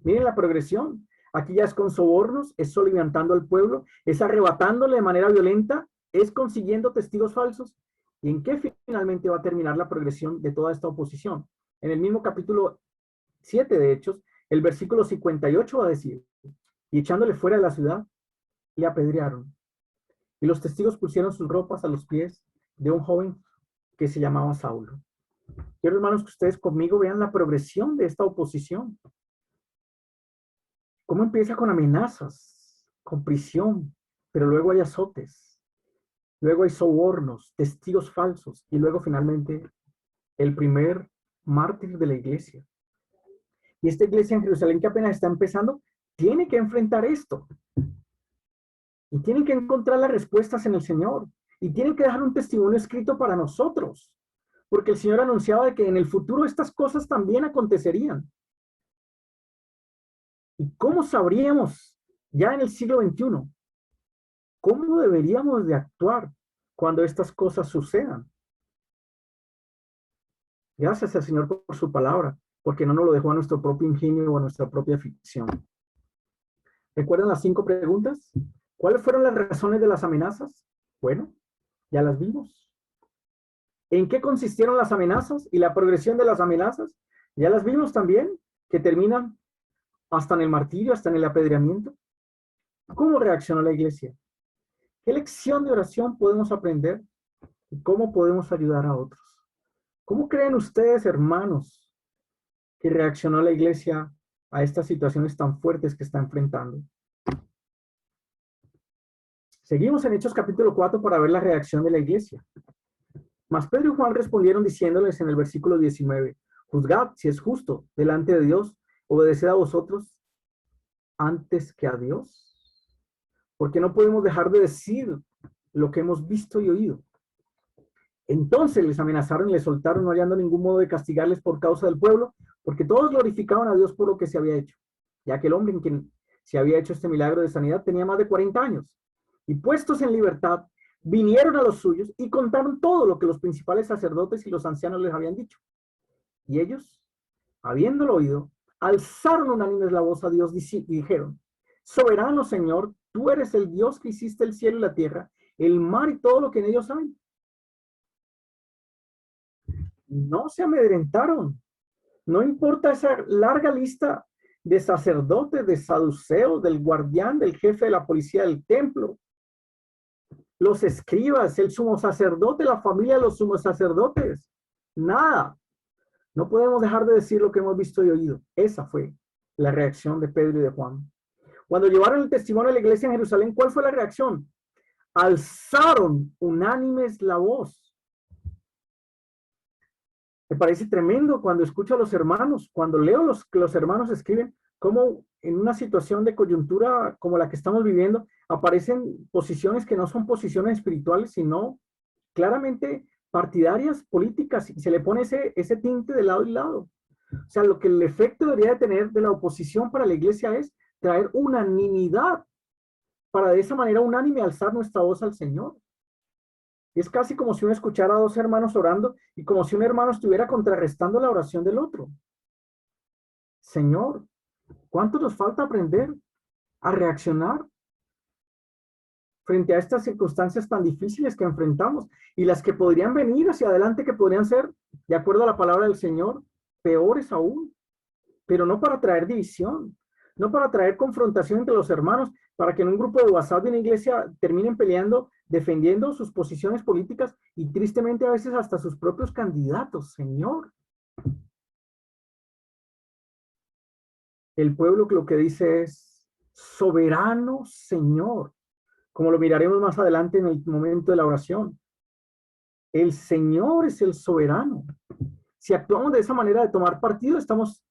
Speaker 1: Miren la progresión. Aquí ya es con sobornos, es soliviantando al pueblo, es arrebatándole de manera violenta, es consiguiendo testigos falsos. ¿Y en qué finalmente va a terminar la progresión de toda esta oposición? En el mismo capítulo 7 de Hechos, el versículo 58 va a decir, y echándole fuera de la ciudad, le apedrearon. Y los testigos pusieron sus ropas a los pies de un joven que se llamaba Saulo. Quiero, hermanos, que ustedes conmigo vean la progresión de esta oposición. ¿Cómo empieza con amenazas? con prisión, pero luego hay azotes, luego hay sobornos, testigos falsos, y luego finalmente el primer mártir de la iglesia. Y esta iglesia en Jerusalén que apenas está empezando, tiene que enfrentar esto. Y tienen que encontrar las respuestas en el Señor. Y tienen que dejar un testimonio escrito para nosotros. Porque el Señor anunciaba de que en el futuro estas cosas también acontecerían. ¿Y cómo sabríamos ya en el siglo XXI? ¿Cómo deberíamos de actuar cuando estas cosas sucedan? Gracias al Señor por su palabra, porque no nos lo dejó a nuestro propio ingenio o a nuestra propia ficción. ¿Recuerdan las 5 preguntas? ¿Cuáles fueron las razones de las amenazas? Bueno, ya las vimos. ¿En qué consistieron las amenazas y la progresión de las amenazas? Ya las vimos también, que terminan hasta en el martirio, hasta en el apedreamiento. ¿Cómo reaccionó la iglesia? ¿Qué lección de oración podemos aprender? ¿Y cómo podemos ayudar a otros? ¿Cómo creen ustedes, hermanos, que reaccionó la iglesia a estas situaciones tan fuertes que está enfrentando? Seguimos en Hechos capítulo 4 para ver la reacción de la iglesia. Mas Pedro y Juan respondieron diciéndoles en el versículo 19, juzgad si es justo delante de Dios, obedeced a vosotros antes que a Dios. Porque no podemos dejar de decir lo que hemos visto y oído. Entonces les amenazaron y les soltaron, no hallando ningún modo de castigarles por causa del pueblo, porque todos glorificaban a Dios por lo que se había hecho, ya que el hombre en quien se había hecho este milagro de sanidad tenía más de 40 años. Y puestos en libertad, vinieron a los suyos y contaron todo lo que los principales sacerdotes y los ancianos les habían dicho. Y ellos, habiéndolo oído, alzaron unánimes la voz a Dios y dijeron, soberano Señor, tú eres el Dios que hiciste el cielo y la tierra, el mar y todo lo que en ellos hay. No se amedrentaron. No importa esa larga lista de sacerdotes, de saduceos, del guardián, del jefe de la policía del templo, los escribas, el sumo sacerdote, la familia de los sumos sacerdotes. Nada. No podemos dejar de decir lo que hemos visto y oído. Esa fue la reacción de Pedro y de Juan. Cuando llevaron el testimonio a la iglesia en Jerusalén, ¿cuál fue la reacción? Alzaron unánimes la voz. Me parece tremendo cuando escucho a los hermanos, cuando leo que los hermanos escriben, cómo en una situación de coyuntura como la que estamos viviendo, aparecen posiciones que no son posiciones espirituales, sino claramente partidarias, políticas, y se le pone ese tinte de lado y lado. O sea, lo que el efecto debería de tener de la oposición para la iglesia es traer unanimidad, para de esa manera unánime alzar nuestra voz al Señor. Es casi como si uno escuchara a 2 hermanos orando y como si un hermano estuviera contrarrestando la oración del otro. Señor, ¿cuánto nos falta aprender a reaccionar frente a estas circunstancias tan difíciles que enfrentamos y las que podrían venir hacia adelante, que podrían ser, de acuerdo a la palabra del Señor, peores aún, pero no para traer división, no para traer confrontación entre los hermanos, para que en un grupo de WhatsApp de una iglesia terminen peleando, defendiendo sus posiciones políticas y tristemente a veces hasta sus propios candidatos, Señor. El pueblo lo que dice es, soberano Señor, como lo miraremos más adelante en el momento de la oración. El Señor es el soberano. Si actuamos de esa manera de tomar partido, estamos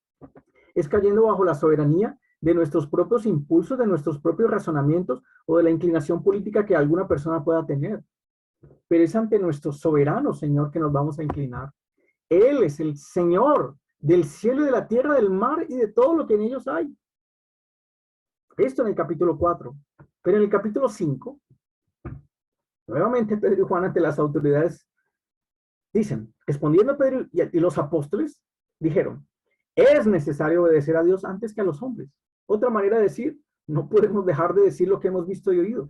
Speaker 1: cayendo bajo la soberanía de nuestros propios impulsos, de nuestros propios razonamientos o de la inclinación política que alguna persona pueda tener. Pero es ante nuestro soberano Señor que nos vamos a inclinar. Él es el Señor del cielo y de la tierra, del mar y de todo lo que en ellos hay. Esto en el capítulo 4. Pero en el capítulo 5, nuevamente Pedro y Juan ante las autoridades dicen, respondiendo Pedro y los apóstoles, dijeron, es necesario obedecer a Dios antes que a los hombres. Otra manera de decir, no podemos dejar de decir lo que hemos visto y oído.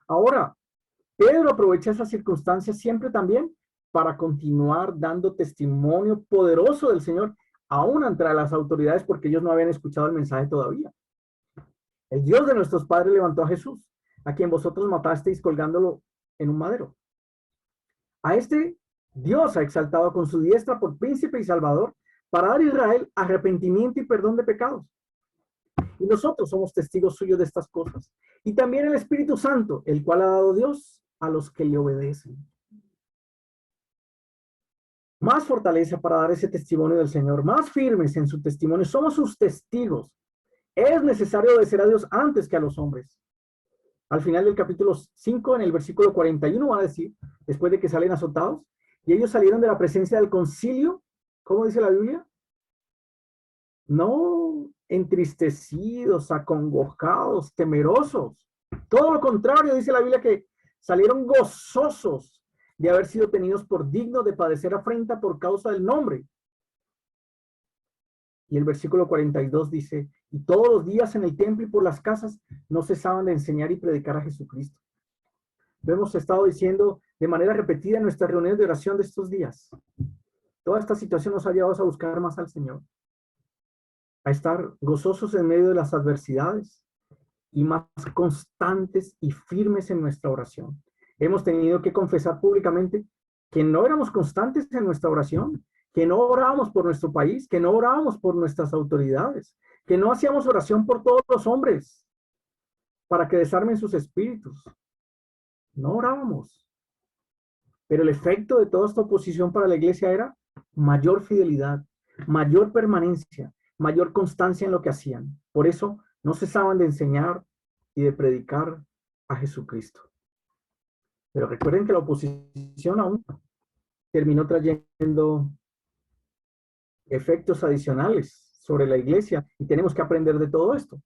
Speaker 1: Ahora, Pedro aprovecha esa circunstancia siempre también para continuar dando testimonio poderoso del Señor, aún entre las autoridades, porque ellos no habían escuchado el mensaje todavía. El Dios de nuestros padres levantó a Jesús, a quien vosotros matasteis colgándolo en un madero. A este Dios ha exaltado con su diestra por príncipe y salvador, para dar a Israel arrepentimiento y perdón de pecados. Y nosotros somos testigos suyos de estas cosas. Y también el Espíritu Santo, el cual ha dado Dios a los que le obedecen. Más fortaleza para dar ese testimonio del Señor, más firmes en su testimonio. Somos sus testigos. Es necesario obedecer a Dios antes que a los hombres. Al final del capítulo 5, en el versículo 41, va a decir, después de que salen azotados, y ellos salieron de la presencia del concilio, ¿cómo dice la Biblia? No entristecidos, acongojados, temerosos. Todo lo contrario, dice la Biblia, que salieron gozosos de haber sido tenidos por dignos de padecer afrenta por causa del nombre. Y el versículo 42 dice, y todos los días en el templo y por las casas no cesaban de enseñar y predicar a Jesucristo. Lo hemos estado diciendo de manera repetida en nuestras reuniones de oración de estos días. Toda esta situación nos ha llevado a buscar más al Señor, a estar gozosos en medio de las adversidades y más constantes y firmes en nuestra oración. Hemos tenido que confesar públicamente que no éramos constantes en nuestra oración, que no orábamos por nuestro país, que no orábamos por nuestras autoridades, que no hacíamos oración por todos los hombres para que desarmen sus espíritus. No orábamos. Pero el efecto de toda esta oposición para la iglesia era mayor fidelidad, mayor permanencia, mayor constancia en lo que hacían. Por eso no cesaban de enseñar y de predicar a Jesucristo. Pero recuerden que la oposición aún terminó trayendo efectos adicionales sobre la iglesia y tenemos que aprender de todo esto.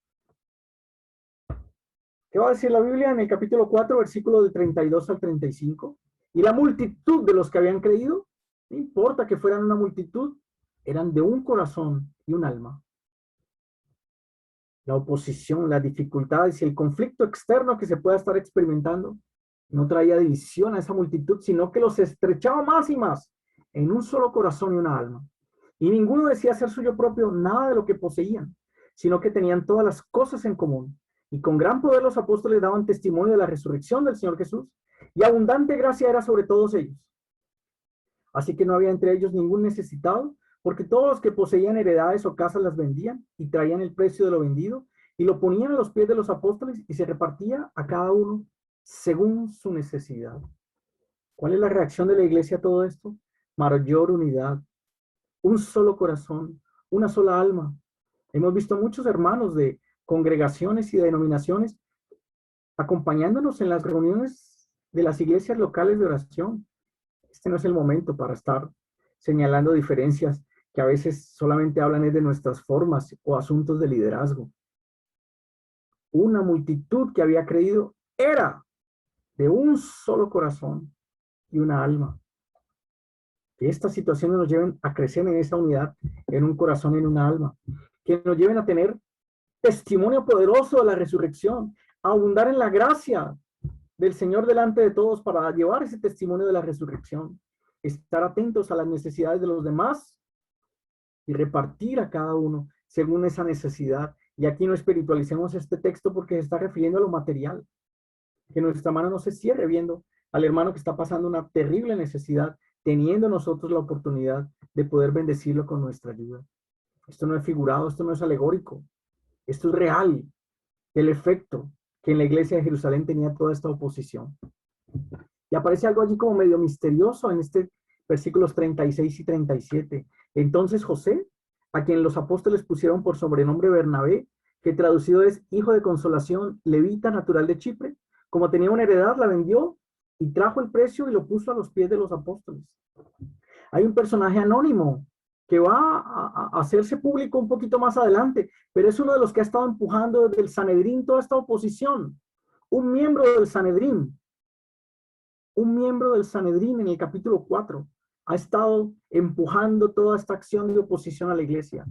Speaker 1: ¿Qué va a decir la Biblia en el capítulo 4, versículo del 32 al 35? Y la multitud de los que habían creído, no importa que fueran una multitud, eran de un corazón y un alma. La oposición, las dificultades y el conflicto externo que se pueda estar experimentando no traía división a esa multitud, sino que los estrechaba más y más en un solo corazón y una alma. Y ninguno decía ser suyo propio nada de lo que poseían, sino que tenían todas las cosas en común. Y con gran poder los apóstoles daban testimonio de la resurrección del Señor Jesús, y abundante gracia era sobre todos ellos. Así que no había entre ellos ningún necesitado, porque todos los que poseían heredades o casas las vendían y traían el precio de lo vendido y lo ponían a los pies de los apóstoles y se repartía a cada uno según su necesidad. ¿Cuál es la reacción de la iglesia a todo esto? Mayor unidad, un solo corazón, una sola alma. Hemos visto muchos hermanos de congregaciones y de denominaciones acompañándonos en las reuniones de las iglesias locales de oración. Este no es el momento para estar señalando diferencias que a veces solamente hablan de nuestras formas o asuntos de liderazgo. Una multitud que había creído era de un solo corazón y una alma. Que estas situaciones nos lleven a crecer en esa unidad, en un corazón y en una alma. Que nos lleven a tener testimonio poderoso de la resurrección, a abundar en la gracia del Señor delante de todos para llevar ese testimonio de la resurrección. Estar atentos a las necesidades de los demás y repartir a cada uno según esa necesidad. Y aquí no espiritualicemos este texto porque se está refiriendo a lo material. Que nuestra mano no se cierre viendo al hermano que está pasando una terrible necesidad, teniendo nosotros la oportunidad de poder bendecirlo con nuestra ayuda. Esto no es figurado, esto no es alegórico. Esto es real. El efecto que en la iglesia de Jerusalén tenía toda esta oposición. Y aparece algo allí como medio misterioso en este versículos 36 y 37. Entonces José, a quien los apóstoles pusieron por sobrenombre Bernabé, que traducido es hijo de consolación, levita natural de Chipre, como tenía una heredad, la vendió y trajo el precio y lo puso a los pies de los apóstoles. Hay un personaje anónimo que va a hacerse público un poquito más adelante, pero es uno de los que ha estado empujando desde el Sanedrín toda esta oposición. Un miembro del Sanedrín en el capítulo 4 ha estado empujando toda esta acción de oposición a la iglesia.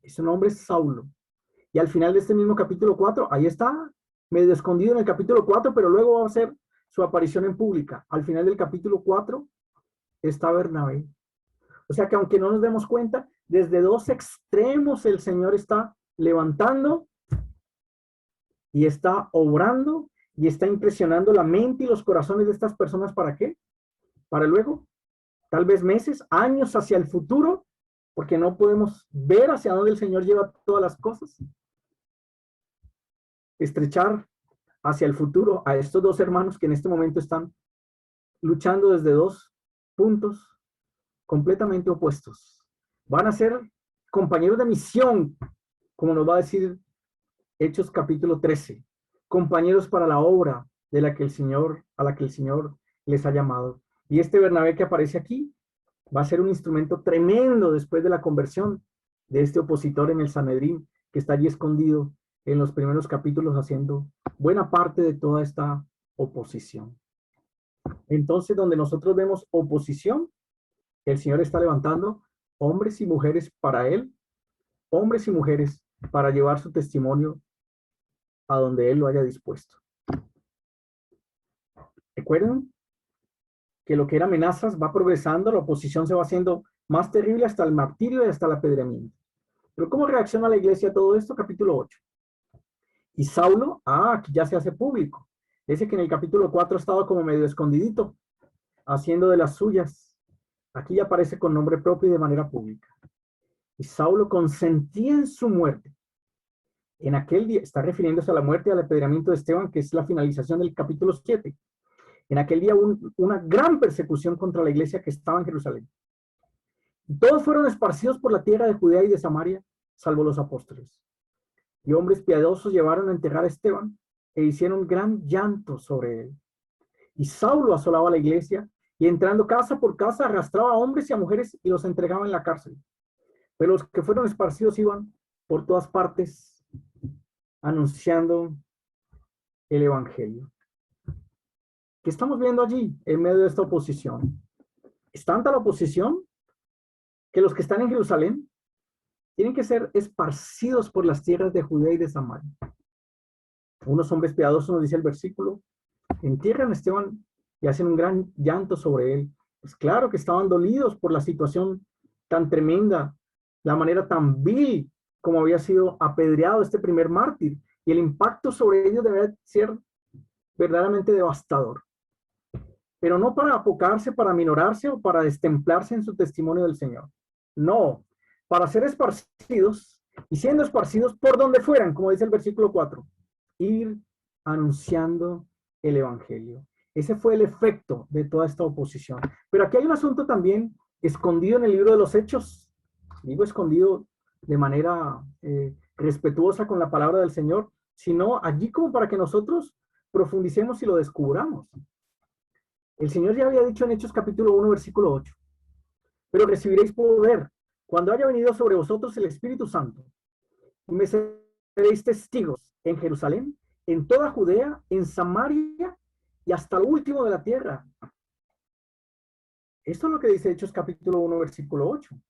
Speaker 1: Su nombre es Saulo. Y al final de este mismo capítulo 4, ahí está, medio escondido en el capítulo 4, pero luego va a hacer su aparición en pública. Al final del capítulo 4 está Bernabé. O sea que aunque no nos demos cuenta, desde dos extremos el Señor está levantando y está obrando y está impresionando la mente y los corazones de estas personas. ¿Para qué? Para luego, tal vez meses, años hacia el futuro, porque no podemos ver hacia dónde el Señor lleva todas las cosas. estrechar hacia el futuro a estos dos hermanos que en este momento están luchando desde dos puntos completamente opuestos. Van a ser compañeros de misión, como nos va a decir Hechos capítulo 13, compañeros para la obra a la que el Señor les ha llamado. Y este Bernabé que aparece aquí va a ser un instrumento tremendo después de la conversión de este opositor en el Sanedrín, que está allí escondido en los primeros capítulos haciendo buena parte de toda esta oposición. Entonces, donde nosotros vemos oposición, el Señor está levantando hombres y mujeres para Él, hombres y mujeres para llevar su testimonio a donde Él lo haya dispuesto. Recuerden que lo que era amenazas va progresando, la oposición se va haciendo más terrible hasta el martirio y hasta el apedreamiento. Pero ¿cómo reacciona la iglesia a todo esto? Capítulo 8. Y Saulo, aquí ya se hace público. Dice que en el capítulo 4 estaba como medio escondidito, haciendo de las suyas. Aquí ya aparece con nombre propio y de manera pública. Y Saulo consentía en su muerte. En aquel día, está refiriéndose a la muerte y al apedreamiento de Esteban, que es la finalización del capítulo 7. En aquel día hubo una gran persecución contra la iglesia que estaba en Jerusalén. Y todos fueron esparcidos por la tierra de Judea y de Samaria, salvo los apóstoles. Y hombres piadosos llevaron a enterrar a Esteban e hicieron gran llanto sobre él. Y Saulo asolaba la iglesia y entrando casa por casa arrastraba a hombres y a mujeres y los entregaba en la cárcel. Pero los que fueron esparcidos iban por todas partes anunciando el evangelio. ¿Qué estamos viendo allí en medio de esta oposición? Es tanta la oposición que los que están en Jerusalén tienen que ser esparcidos por las tierras de Judea y de Samaria. Unos hombres piadosos, nos dice el versículo, entierran a Esteban y hacen un gran llanto sobre él. Pues claro que estaban dolidos por la situación tan tremenda, la manera tan vil como había sido apedreado este primer mártir, y el impacto sobre ellos debe ser verdaderamente devastador. Pero no para apocarse, para minorarse o para destemplarse en su testimonio del Señor. No, para ser esparcidos y siendo esparcidos por donde fueran, como dice el versículo 4, ir anunciando el evangelio. Ese fue el efecto de toda esta oposición. Pero aquí hay un asunto también escondido en el libro de los Hechos. Digo escondido de manera respetuosa con la palabra del Señor, sino allí como para que nosotros profundicemos y lo descubramos. El Señor ya había dicho en Hechos capítulo 1, versículo 8, pero recibiréis poder cuando haya venido sobre vosotros el Espíritu Santo, y me seréis testigos en Jerusalén, en toda Judea, en Samaria y hasta el último de la tierra. Esto es lo que dice Hechos capítulo 1, versículo 8.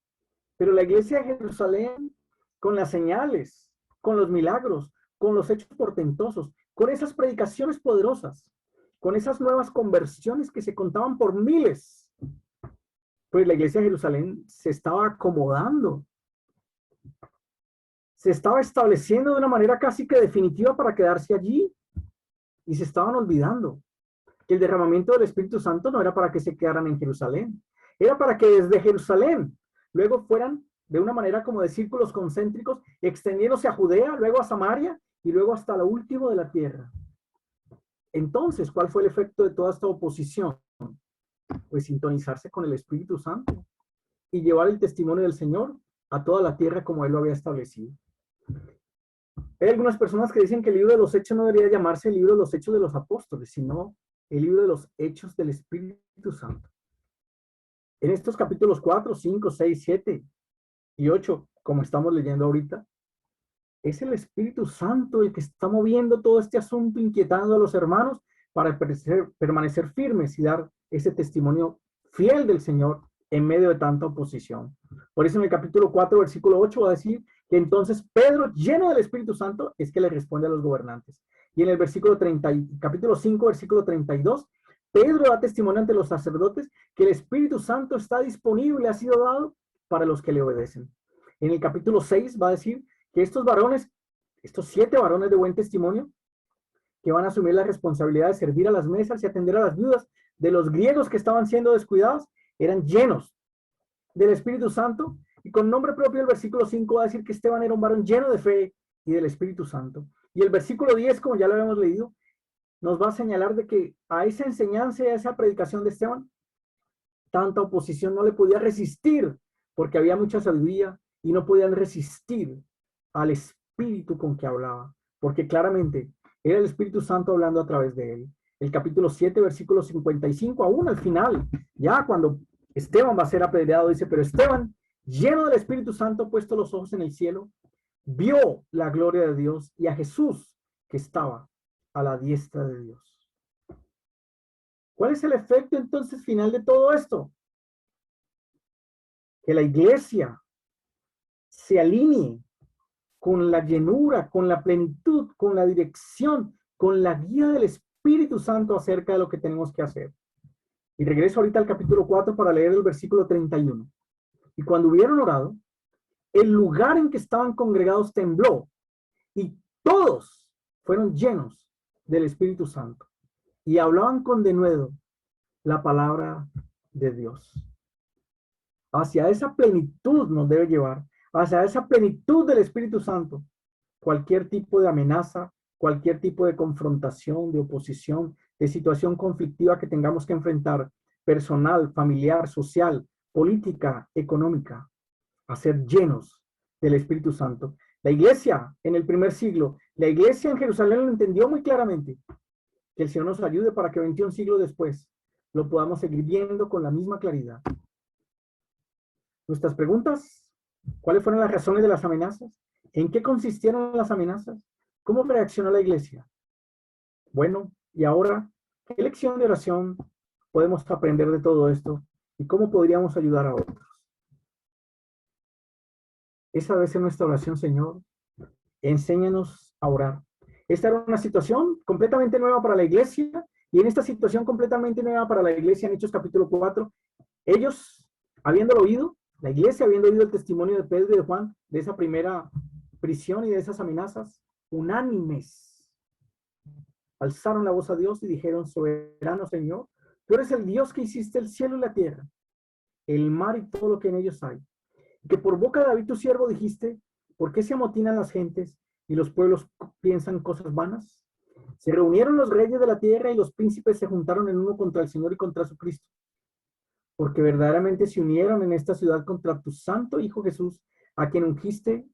Speaker 1: Pero la iglesia de Jerusalén, con las señales, con los milagros, con los hechos portentosos, con esas predicaciones poderosas, con esas nuevas conversiones que se contaban por miles, pues la iglesia de Jerusalén se estaba acomodando, se estaba estableciendo de una manera casi que definitiva para quedarse allí, y se estaban olvidando que el derramamiento del Espíritu Santo no era para que se quedaran en Jerusalén, era para que desde Jerusalén luego fueran de una manera como de círculos concéntricos, extendiéndose a Judea, luego a Samaria y luego hasta lo último de la tierra. Entonces, ¿cuál fue el efecto de toda esta oposición? Pues sintonizarse con el Espíritu Santo y llevar el testimonio del Señor a toda la tierra como Él lo había establecido. Hay algunas personas que dicen que el libro de los Hechos no debería llamarse el libro de los Hechos de los Apóstoles, sino el libro de los Hechos del Espíritu Santo. En estos capítulos 4, 5, 6, 7 y 8, como estamos leyendo ahorita, es el Espíritu Santo el que está moviendo todo este asunto, inquietando a los hermanos para permanecer firmes y dar ese testimonio fiel del Señor en medio de tanta oposición. Por eso en el capítulo 4, versículo 8 va a decir que entonces Pedro, lleno del Espíritu Santo, es que le responde a los gobernantes. Y en el versículo 30, capítulo 5, versículo 32, Pedro da testimonio ante los sacerdotes que el Espíritu Santo está disponible, ha sido dado para los que le obedecen. En el capítulo 6 va a decir que estos varones, estos 7 varones de buen testimonio, que van a asumir la responsabilidad de servir a las mesas y atender a las viudas de los griegos que estaban siendo descuidados, eran llenos del Espíritu Santo, y con nombre propio el versículo 5 va a decir que Esteban era un varón lleno de fe y del Espíritu Santo. Y el versículo 10, como ya lo habíamos leído, nos va a señalar de que a esa enseñanza y a esa predicación de Esteban, tanta oposición no le podía resistir, porque había mucha sabiduría y no podían resistir al espíritu con que hablaba, porque claramente era el Espíritu Santo hablando a través de él. El capítulo 7, versículo 55, aún al final, ya cuando Esteban va a ser apedreado, dice, pero Esteban, lleno del Espíritu Santo, puesto los ojos en el cielo, vio la gloria de Dios y a Jesús que estaba a la diestra de Dios. ¿Cuál es el efecto entonces final de todo esto? Que la iglesia se alinee con la llenura, con la plenitud, con la dirección, con la guía del Espíritu Santo acerca de lo que tenemos que hacer. Y regreso ahorita al capítulo 4 para leer el versículo 31. Y cuando hubieron orado, el lugar en que estaban congregados tembló y todos fueron llenos del Espíritu Santo y hablaban con denuedo la palabra de Dios. Hacia esa plenitud nos debe llevar, hacia esa plenitud del Espíritu Santo. Cualquier tipo de amenaza, cualquier tipo de confrontación, de oposición, de situación conflictiva que tengamos que enfrentar, personal, familiar, social, política, económica, a ser llenos del Espíritu Santo. La iglesia en el primer siglo, la iglesia en Jerusalén lo entendió muy claramente. Que el Señor nos ayude para que 21 siglos después lo podamos seguir viendo con la misma claridad. Nuestras preguntas: ¿cuáles fueron las razones de las amenazas? ¿En qué consistieron las amenazas? ¿Cómo reaccionó la iglesia? Bueno, y ahora, ¿qué lección de oración podemos aprender de todo esto? ¿Y cómo podríamos ayudar a otros? Esa debe ser nuestra oración, Señor. Enséñanos a orar. Esta era una situación completamente nueva para la iglesia, y en esta situación completamente nueva para la iglesia, en Hechos capítulo 4, ellos, habiéndolo oído, la iglesia, habiendo oído el testimonio de Pedro y de Juan, de esa primera prisión y de esas amenazas, unánimes, alzaron la voz a Dios y dijeron: soberano Señor, tú eres el Dios que hiciste el cielo y la tierra, el mar y todo lo que en ellos hay. Que por boca de David tu siervo dijiste: ¿por qué se amotinan las gentes y los pueblos piensan cosas vanas? Se reunieron los reyes de la tierra y los príncipes se juntaron en uno contra el Señor y contra su Cristo. Porque verdaderamente se unieron en esta ciudad contra tu santo Hijo Jesús, a quien ungiste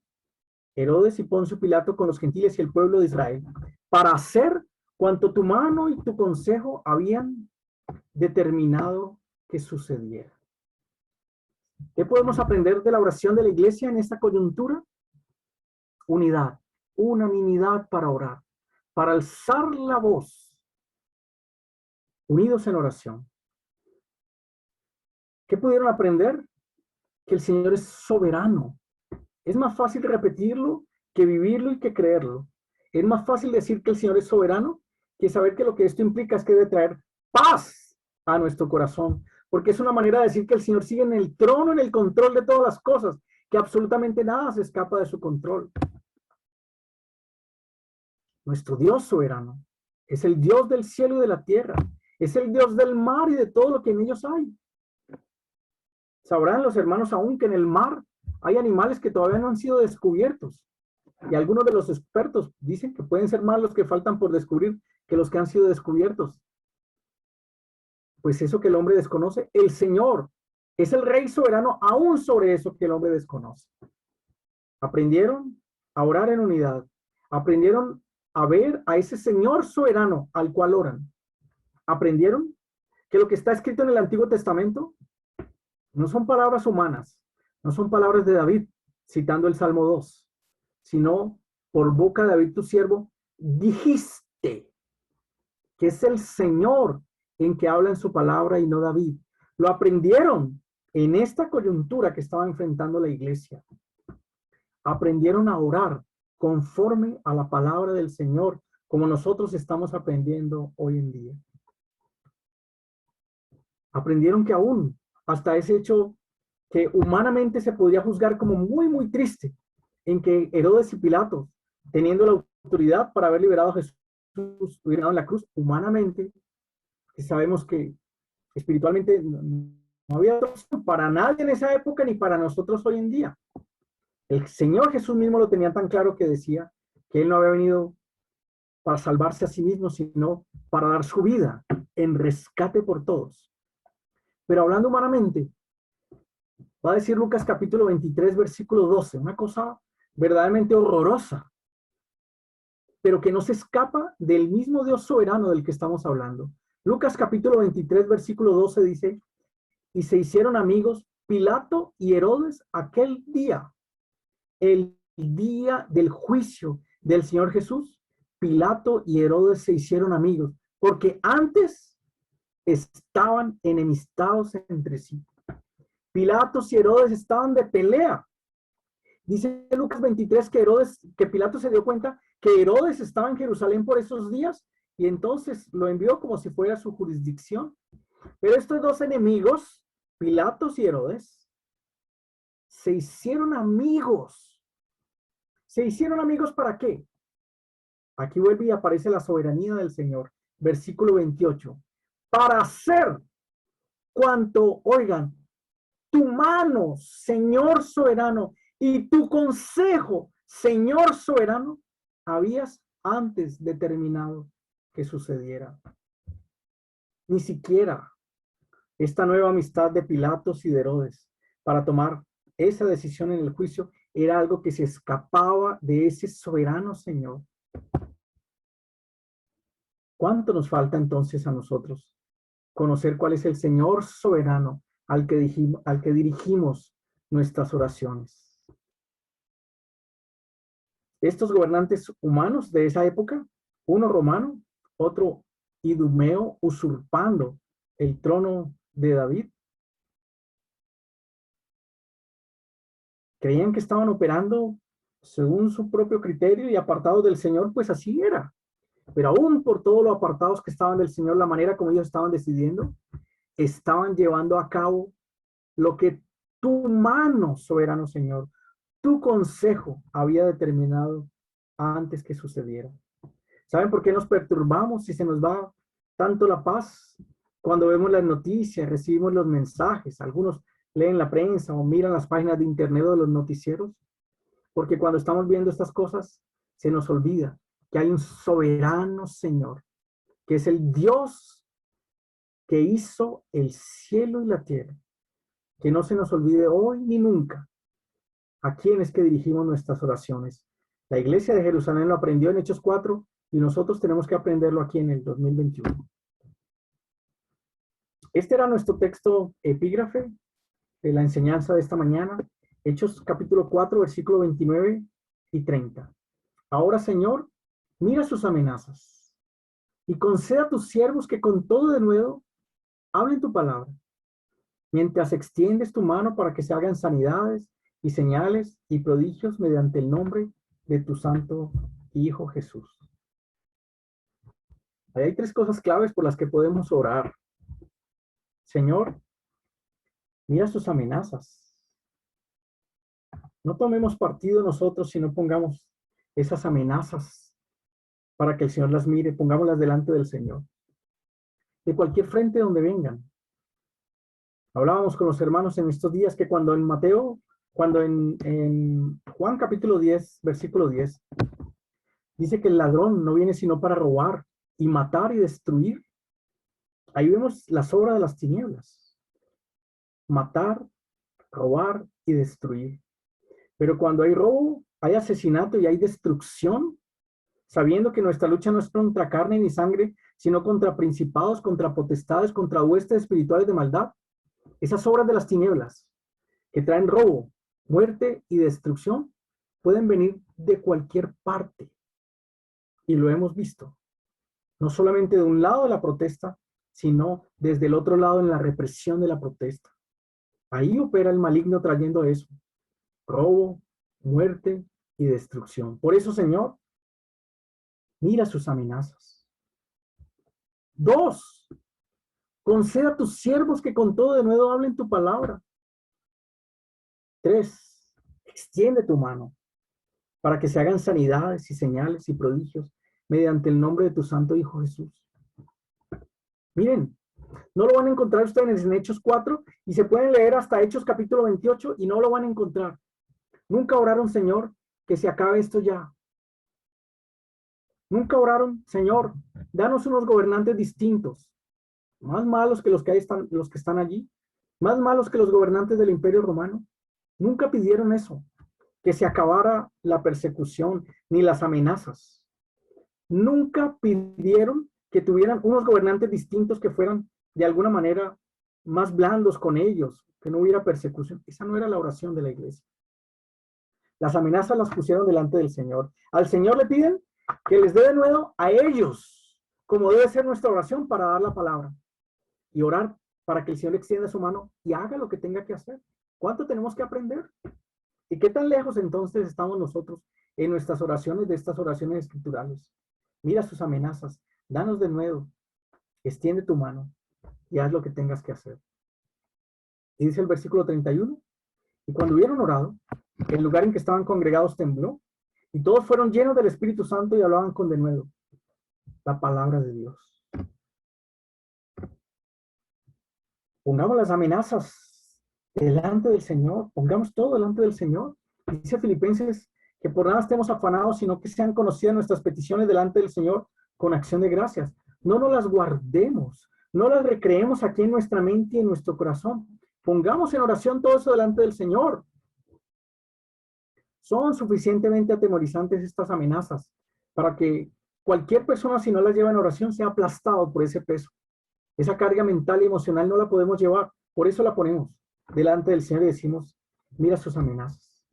Speaker 1: Herodes y Poncio Pilato con los gentiles y el pueblo de Israel, para hacer cuanto tu mano y tu consejo habían determinado que sucediera. ¿Qué podemos aprender de la oración de la iglesia en esta coyuntura? Unidad, unanimidad para orar, para alzar la voz, unidos en oración. ¿Qué pudieron aprender? Que el Señor es soberano. Es más fácil repetirlo que vivirlo y que creerlo. Es más fácil decir que el Señor es soberano que saber que lo que esto implica es que debe traer paz a nuestro corazón, porque es una manera de decir que el Señor sigue en el trono, en el control de todas las cosas, que absolutamente nada se escapa de su control. Nuestro Dios soberano es el Dios del cielo y de la tierra, es el Dios del mar y de todo lo que en ellos hay. Sabrán los hermanos aún que en el mar hay animales que todavía no han sido descubiertos. Y algunos de los expertos dicen que pueden ser más los que faltan por descubrir que los que han sido descubiertos. Pues eso que el hombre desconoce, el Señor es el Rey soberano aún sobre eso que el hombre desconoce. Aprendieron a orar en unidad. Aprendieron a ver a ese Señor soberano al cual oran. Aprendieron que lo que está escrito en el Antiguo Testamento no son palabras humanas, no son palabras de David, citando el Salmo 2, sino por boca de David tu siervo, dijiste, que es el Señor en que habla en su palabra y no David. Lo aprendieron en esta coyuntura que estaba enfrentando la iglesia. Aprendieron a orar conforme a la palabra del Señor, como nosotros estamos aprendiendo hoy en día. Aprendieron que aún hasta ese hecho que humanamente se podía juzgar como muy, muy triste, en que Herodes y Pilato, teniendo la autoridad para haber liberado a Jesús, liberado en la cruz, humanamente, que sabemos que espiritualmente no había opción para nadie en esa época ni para nosotros hoy en día. El Señor Jesús mismo lo tenía tan claro que decía que Él no había venido para salvarse a sí mismo, sino para dar su vida en rescate por todos. Pero hablando humanamente, va a decir Lucas capítulo 23, versículo 12, una cosa verdaderamente horrorosa, pero que no se escapa del mismo Dios soberano del que estamos hablando. Lucas capítulo 23, versículo 12 dice, y se hicieron amigos Pilato y Herodes aquel día, el día del juicio del Señor Jesús. Pilato y Herodes se hicieron amigos, porque antes estaban enemistados entre sí. Pilatos y Herodes estaban de pelea. Dice Lucas 23 que Pilato se dio cuenta que Herodes estaba en Jerusalén por esos días y entonces lo envió como si fuera su jurisdicción. Pero estos dos enemigos, Pilatos y Herodes, se hicieron amigos. ¿Se hicieron amigos para qué? Aquí vuelve y aparece la soberanía del Señor. Versículo 28. Para hacer cuanto, oigan, tu mano, Señor soberano, y tu consejo, Señor soberano, habías antes determinado que sucediera. Ni siquiera esta nueva amistad de Pilatos y de Herodes para tomar esa decisión en el juicio era algo que se escapaba de ese soberano Señor. ¿Cuánto nos falta entonces a nosotros conocer cuál es el Señor soberano al que dirigimos nuestras oraciones? Estos gobernantes humanos de esa época, uno romano, otro idumeo, usurpando el trono de David, creían que estaban operando según su propio criterio y apartados del Señor, pues así era. Pero aún por todo lo apartados que estaban del Señor, la manera como ellos estaban decidiendo, estaban llevando a cabo lo que tu mano, soberano Señor, tu consejo había determinado antes que sucediera. ¿Saben por qué nos perturbamos y se nos va tanto la paz? Cuando vemos las noticias, recibimos los mensajes, algunos leen la prensa o miran las páginas de internet de los noticieros, porque cuando estamos viendo estas cosas, se nos olvida que hay un soberano Señor, que es el Dios que hizo el cielo y la tierra. Que no se nos olvide hoy ni nunca a quién es que dirigimos nuestras oraciones. La iglesia de Jerusalén lo aprendió en Hechos 4 y nosotros tenemos que aprenderlo aquí en el 2021. Este era nuestro texto epígrafe de la enseñanza de esta mañana, Hechos capítulo 4, versículo 29 y 30. Ahora, Señor, mira sus amenazas y conceda a tus siervos que con todo de nuevo hablen tu palabra, mientras extiendes tu mano para que se hagan sanidades y señales y prodigios mediante el nombre de tu santo Hijo Jesús. Ahí hay tres cosas claves por las que podemos orar. Señor, mira sus amenazas. No tomemos partido nosotros si no pongamos esas amenazas para que el Señor las mire, pongámoslas delante del Señor. De cualquier frente donde vengan. Hablábamos con los hermanos en estos días que cuando en Juan capítulo 10, versículo 10, dice que el ladrón no viene sino para robar y matar y destruir. Ahí vemos las obras de las tinieblas. Matar, robar y destruir. Pero cuando hay robo, hay asesinato y hay destrucción, sabiendo que nuestra lucha no es contra carne ni sangre, sino contra principados, contra potestades, contra huestes espirituales de maldad. Esas obras de las tinieblas que traen robo, muerte y destrucción pueden venir de cualquier parte. Y lo hemos visto. No solamente de un lado de la protesta, sino desde el otro lado en la represión de la protesta. Ahí opera el maligno trayendo eso. Robo, muerte y destrucción. Por eso, Señor, mira sus amenazas. 2, conceda a tus siervos que con todo de nuevo hablen tu palabra. 3, extiende tu mano para que se hagan sanidades y señales y prodigios mediante el nombre de tu santo Hijo Jesús. Miren, no lo van a encontrar ustedes en Hechos 4 y se pueden leer hasta Hechos capítulo 28 y no lo van a encontrar. Nunca oraron, Señor, que se acabe esto ya. Nunca oraron, Señor, danos unos gobernantes distintos, más malos que los que están allí, más malos que los gobernantes del Imperio Romano. Nunca pidieron eso, que se acabara la persecución ni las amenazas. Nunca pidieron que tuvieran unos gobernantes distintos que fueran de alguna manera más blandos con ellos, que no hubiera persecución. Esa no era la oración de la iglesia. Las amenazas las pusieron delante del Señor. Al Señor le piden que les dé de nuevo a ellos, como debe ser nuestra oración para dar la palabra y orar para que el Señor extienda su mano y haga lo que tenga que hacer. ¿Cuánto tenemos que aprender? ¿Y qué tan lejos entonces estamos nosotros en nuestras oraciones de estas oraciones escriturales? Mira sus amenazas, danos de nuevo, extiende tu mano y haz lo que tengas que hacer. Y dice el versículo 31, y cuando hubieron orado, el lugar en que estaban congregados tembló, y todos fueron llenos del Espíritu Santo y hablaban con denuedo la palabra de Dios. Pongamos las amenazas delante del Señor, pongamos todo delante del Señor. Dice Filipenses que por nada estemos afanados, sino que sean conocidas nuestras peticiones delante del Señor con acción de gracias. No nos las guardemos, no las recreemos aquí en nuestra mente y en nuestro corazón. Pongamos en oración todo eso delante del Señor. Son suficientemente atemorizantes estas amenazas para que cualquier persona, si no las lleva en oración, sea aplastado por ese peso. Esa carga mental y emocional no la podemos llevar. Por eso la ponemos delante del Señor y decimos, mira sus amenazas.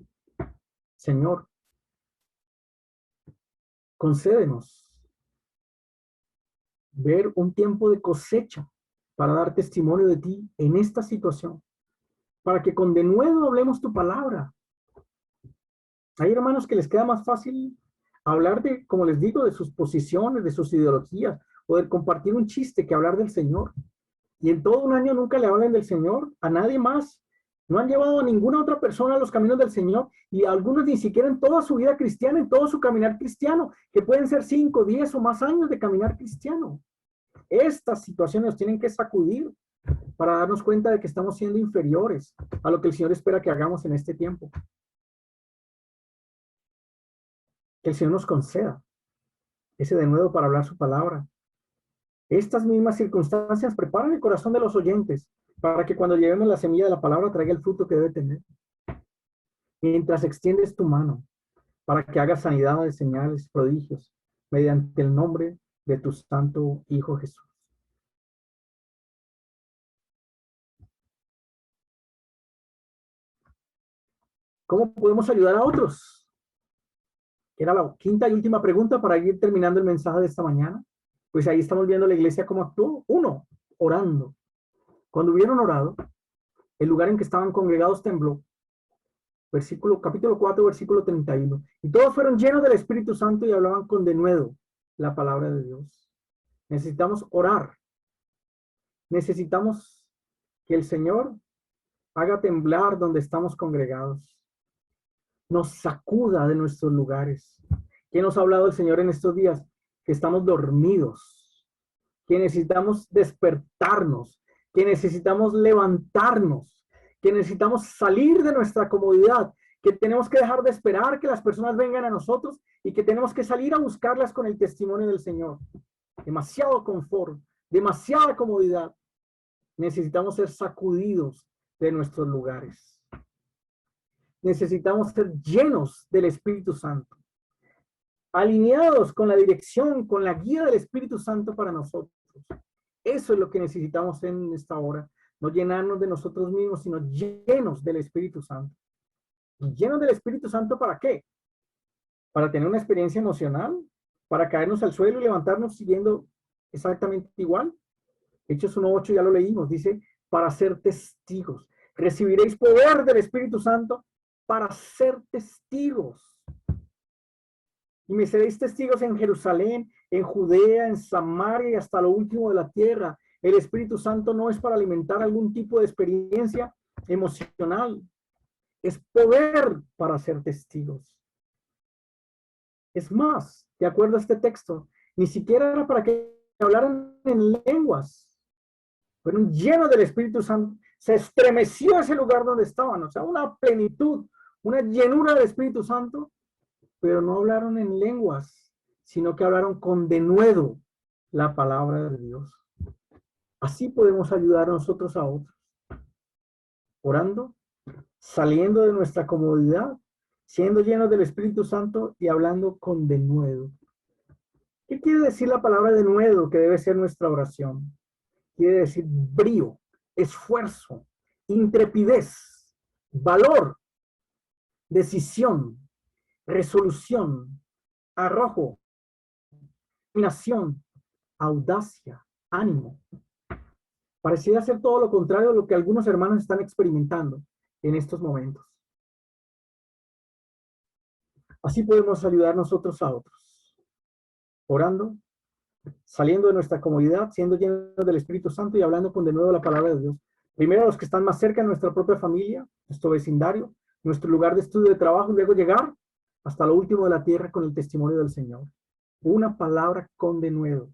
Speaker 1: Señor, concédenos ver un tiempo de cosecha para dar testimonio de ti en esta situación, para que con denuedo hablemos tu palabra. Hay hermanos que les queda más fácil hablar de, como les digo, de sus posiciones, de sus ideologías, o de compartir un chiste que hablar del Señor. Y en todo un año nunca le hablan del Señor a nadie más. No han llevado a ninguna otra persona a los caminos del Señor, y algunos ni siquiera en toda su vida cristiana, en todo su caminar cristiano, que pueden ser 5, 10 o más años de caminar cristiano. Estas situaciones nos tienen que sacudir para darnos cuenta de que estamos siendo inferiores a lo que el Señor espera que hagamos en este tiempo. Que el Señor nos conceda ese de nuevo para hablar su palabra. Estas mismas circunstancias preparan el corazón de los oyentes para que cuando llevemos la semilla de la palabra traiga el fruto que debe tener. Mientras extiendes tu mano para que hagas sanidades, señales, prodigios, mediante el nombre de tu santo Hijo Jesús. ¿Cómo podemos ayudar a otros? Era la quinta y última pregunta para ir terminando el mensaje de esta mañana. Pues ahí estamos viendo la iglesia cómo actuó. 1, orando. Cuando hubieron orado, el lugar en que estaban congregados tembló. Capítulo 4, versículo 31. Y todos fueron llenos del Espíritu Santo y hablaban con denuedo la palabra de Dios. Necesitamos orar. Necesitamos que el Señor haga temblar donde estamos congregados. Nos sacuda de nuestros lugares. ¿Qué nos ha hablado el Señor en estos días? Que estamos dormidos, que necesitamos despertarnos, que necesitamos levantarnos, que necesitamos salir de nuestra comodidad, que tenemos que dejar de esperar que las personas vengan a nosotros y que tenemos que salir a buscarlas con el testimonio del Señor. Demasiado confort, demasiada comodidad. Necesitamos ser sacudidos de nuestros lugares. Necesitamos ser llenos del Espíritu Santo, alineados con la dirección, con la guía del Espíritu Santo para nosotros. Eso es lo que necesitamos en esta hora. No llenarnos de nosotros mismos, sino llenos del Espíritu Santo. ¿Llenos del Espíritu Santo para qué? Para tener una experiencia emocional, para caernos al suelo y levantarnos siguiendo exactamente igual. Hechos 1:8 ya lo leímos, dice, para ser testigos. Recibiréis poder del Espíritu Santo para ser testigos. Y me seréis testigos en Jerusalén, en Judea, en Samaria y hasta lo último de la tierra. El Espíritu Santo no es para alimentar algún tipo de experiencia emocional. Es poder para ser testigos. Es más, de acuerdo a este texto, ni siquiera era para que hablaran en lenguas. Fueron llenos del Espíritu Santo. Se estremeció ese lugar donde estaban. O sea, una plenitud, una llenura del Espíritu Santo. Pero no hablaron en lenguas, sino que hablaron con denuedo la palabra de Dios. Así podemos ayudar a nosotros a otros, orando, saliendo de nuestra comodidad, siendo llenos del Espíritu Santo y hablando con denuedo. ¿Qué quiere decir la palabra denuedo que debe ser nuestra oración? Quiere decir brío, esfuerzo, intrepidez, valor, decisión, resolución, arrojo, determinación, audacia, ánimo. Pareciera ser todo lo contrario de lo que algunos hermanos están experimentando en estos momentos. Así podemos ayudar nosotros a otros, orando, saliendo de nuestra comodidad, siendo llenos del Espíritu Santo y hablando con de nuevo la palabra de Dios. Primero a los que están más cerca de nuestra propia familia, nuestro vecindario, nuestro lugar de estudio, de trabajo, y luego llegar hasta lo último de la tierra con el testimonio del Señor. Una palabra con denuedo,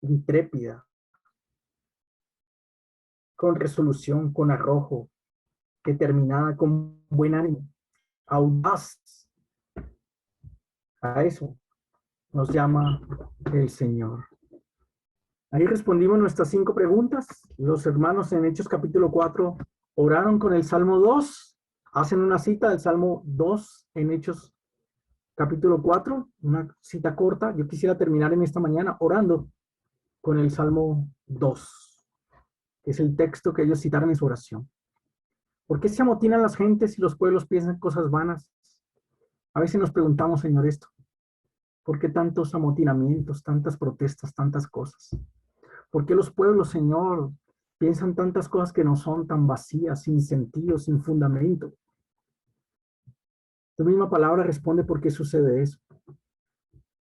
Speaker 1: intrépida, con resolución, con arrojo, determinada, con buen ánimo, audaz. A eso nos llama el Señor. Ahí respondimos nuestras 5 preguntas. Los hermanos en Hechos capítulo 4 oraron con el Salmo 2. Hacen una cita del Salmo 2 en Hechos capítulo 4, una cita corta. Yo quisiera terminar en esta mañana orando con el Salmo 2, que es el texto que ellos citaron en su oración. ¿Por qué se amotinan las gentes y los pueblos piensan cosas vanas? A veces nos preguntamos, Señor, esto. ¿Por qué tantos amotinamientos, tantas protestas, tantas cosas? ¿Por qué los pueblos, Señor, piensan tantas cosas que no son tan vacías, sin sentido, sin fundamento? Tu misma palabra responde por qué sucede eso.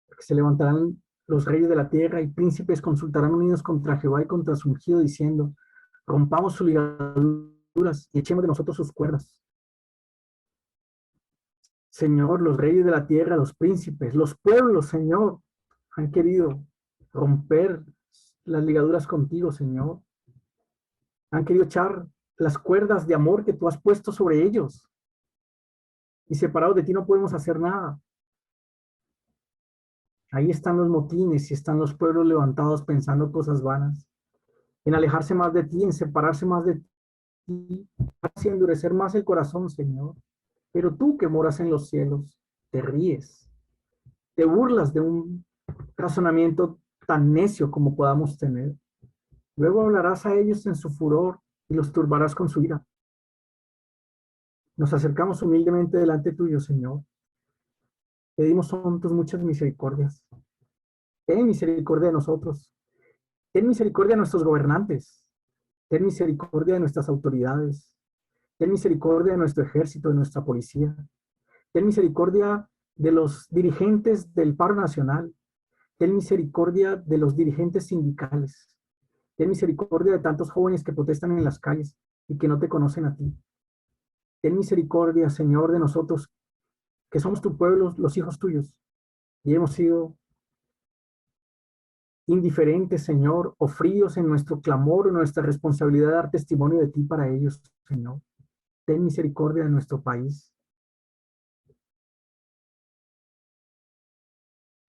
Speaker 1: Porque se levantarán los reyes de la tierra y príncipes consultarán unidos contra Jehová y contra su ungido, diciendo, rompamos sus ligaduras y echemos de nosotros sus cuerdas. Señor, los reyes de la tierra, los príncipes, los pueblos, Señor, han querido romper las ligaduras contigo, Señor. Han querido echar las cuerdas de amor que tú has puesto sobre ellos. Y separados de ti no podemos hacer nada. Ahí están los motines y están los pueblos levantados pensando cosas vanas. En alejarse más de ti, en separarse más de ti, así endurecer más el corazón, Señor. Pero tú que moras en los cielos, te ríes, te burlas de un razonamiento tan necio como podamos tener. Luego hablarás a ellos en su furor y los turbarás con su ira. Nos acercamos humildemente delante tuyo, Señor. Pedimos son tus muchas misericordias. Ten misericordia de nosotros. Ten misericordia de nuestros gobernantes. Ten misericordia de nuestras autoridades. Ten misericordia de nuestro ejército, de nuestra policía. Ten misericordia de los dirigentes del paro nacional. Ten misericordia de los dirigentes sindicales. Ten misericordia de tantos jóvenes que protestan en las calles y que no te conocen a ti. Ten misericordia, Señor, de nosotros, que somos tu pueblo, los hijos tuyos, y hemos sido indiferentes, Señor, o fríos en nuestro clamor o nuestra responsabilidad de dar testimonio de ti para ellos, Señor. Ten misericordia de nuestro país.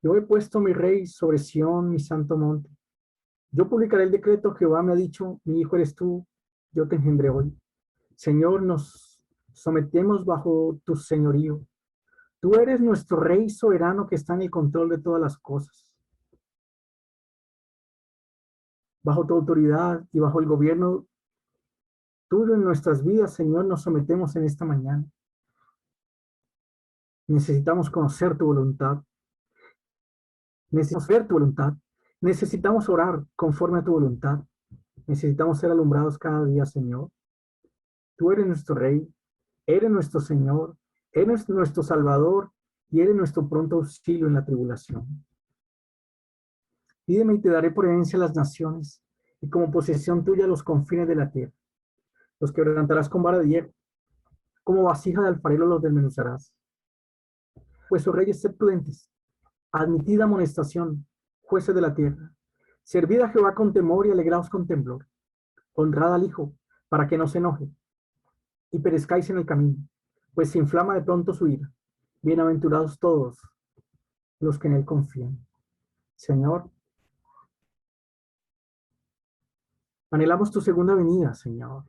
Speaker 1: Yo he puesto mi rey sobre Sión, mi santo monte. Yo publicaré el decreto. Jehová me ha dicho, mi hijo eres tú, yo te engendré hoy. Señor, nos sometemos bajo tu señorío. Tú eres nuestro rey soberano que está en el control de todas las cosas. Bajo tu autoridad y bajo el gobierno tuyo en nuestras vidas, Señor, nos sometemos en esta mañana. Necesitamos conocer tu voluntad. Necesitamos ver tu voluntad. Necesitamos orar conforme a tu voluntad. Necesitamos ser alumbrados cada día, Señor. Tú eres nuestro Rey, eres nuestro Señor, eres nuestro Salvador y eres nuestro pronto auxilio en la tribulación. Pídeme y te daré por herencia las naciones y como posesión tuya los confines de la tierra. Los quebrantarás con vara de hierro, como vasija de alfarero los desmenuzarás. Pues, oh reyes, sed prudentes, admitid amonestación, jueces de la tierra. Servid a Jehová con temor y alegraos con temblor. Honrad al Hijo, para que no se enoje, y perezcáis en el camino, pues se inflama de pronto su ira. Bienaventurados todos los que en Él confían. Señor, anhelamos tu segunda venida, Señor.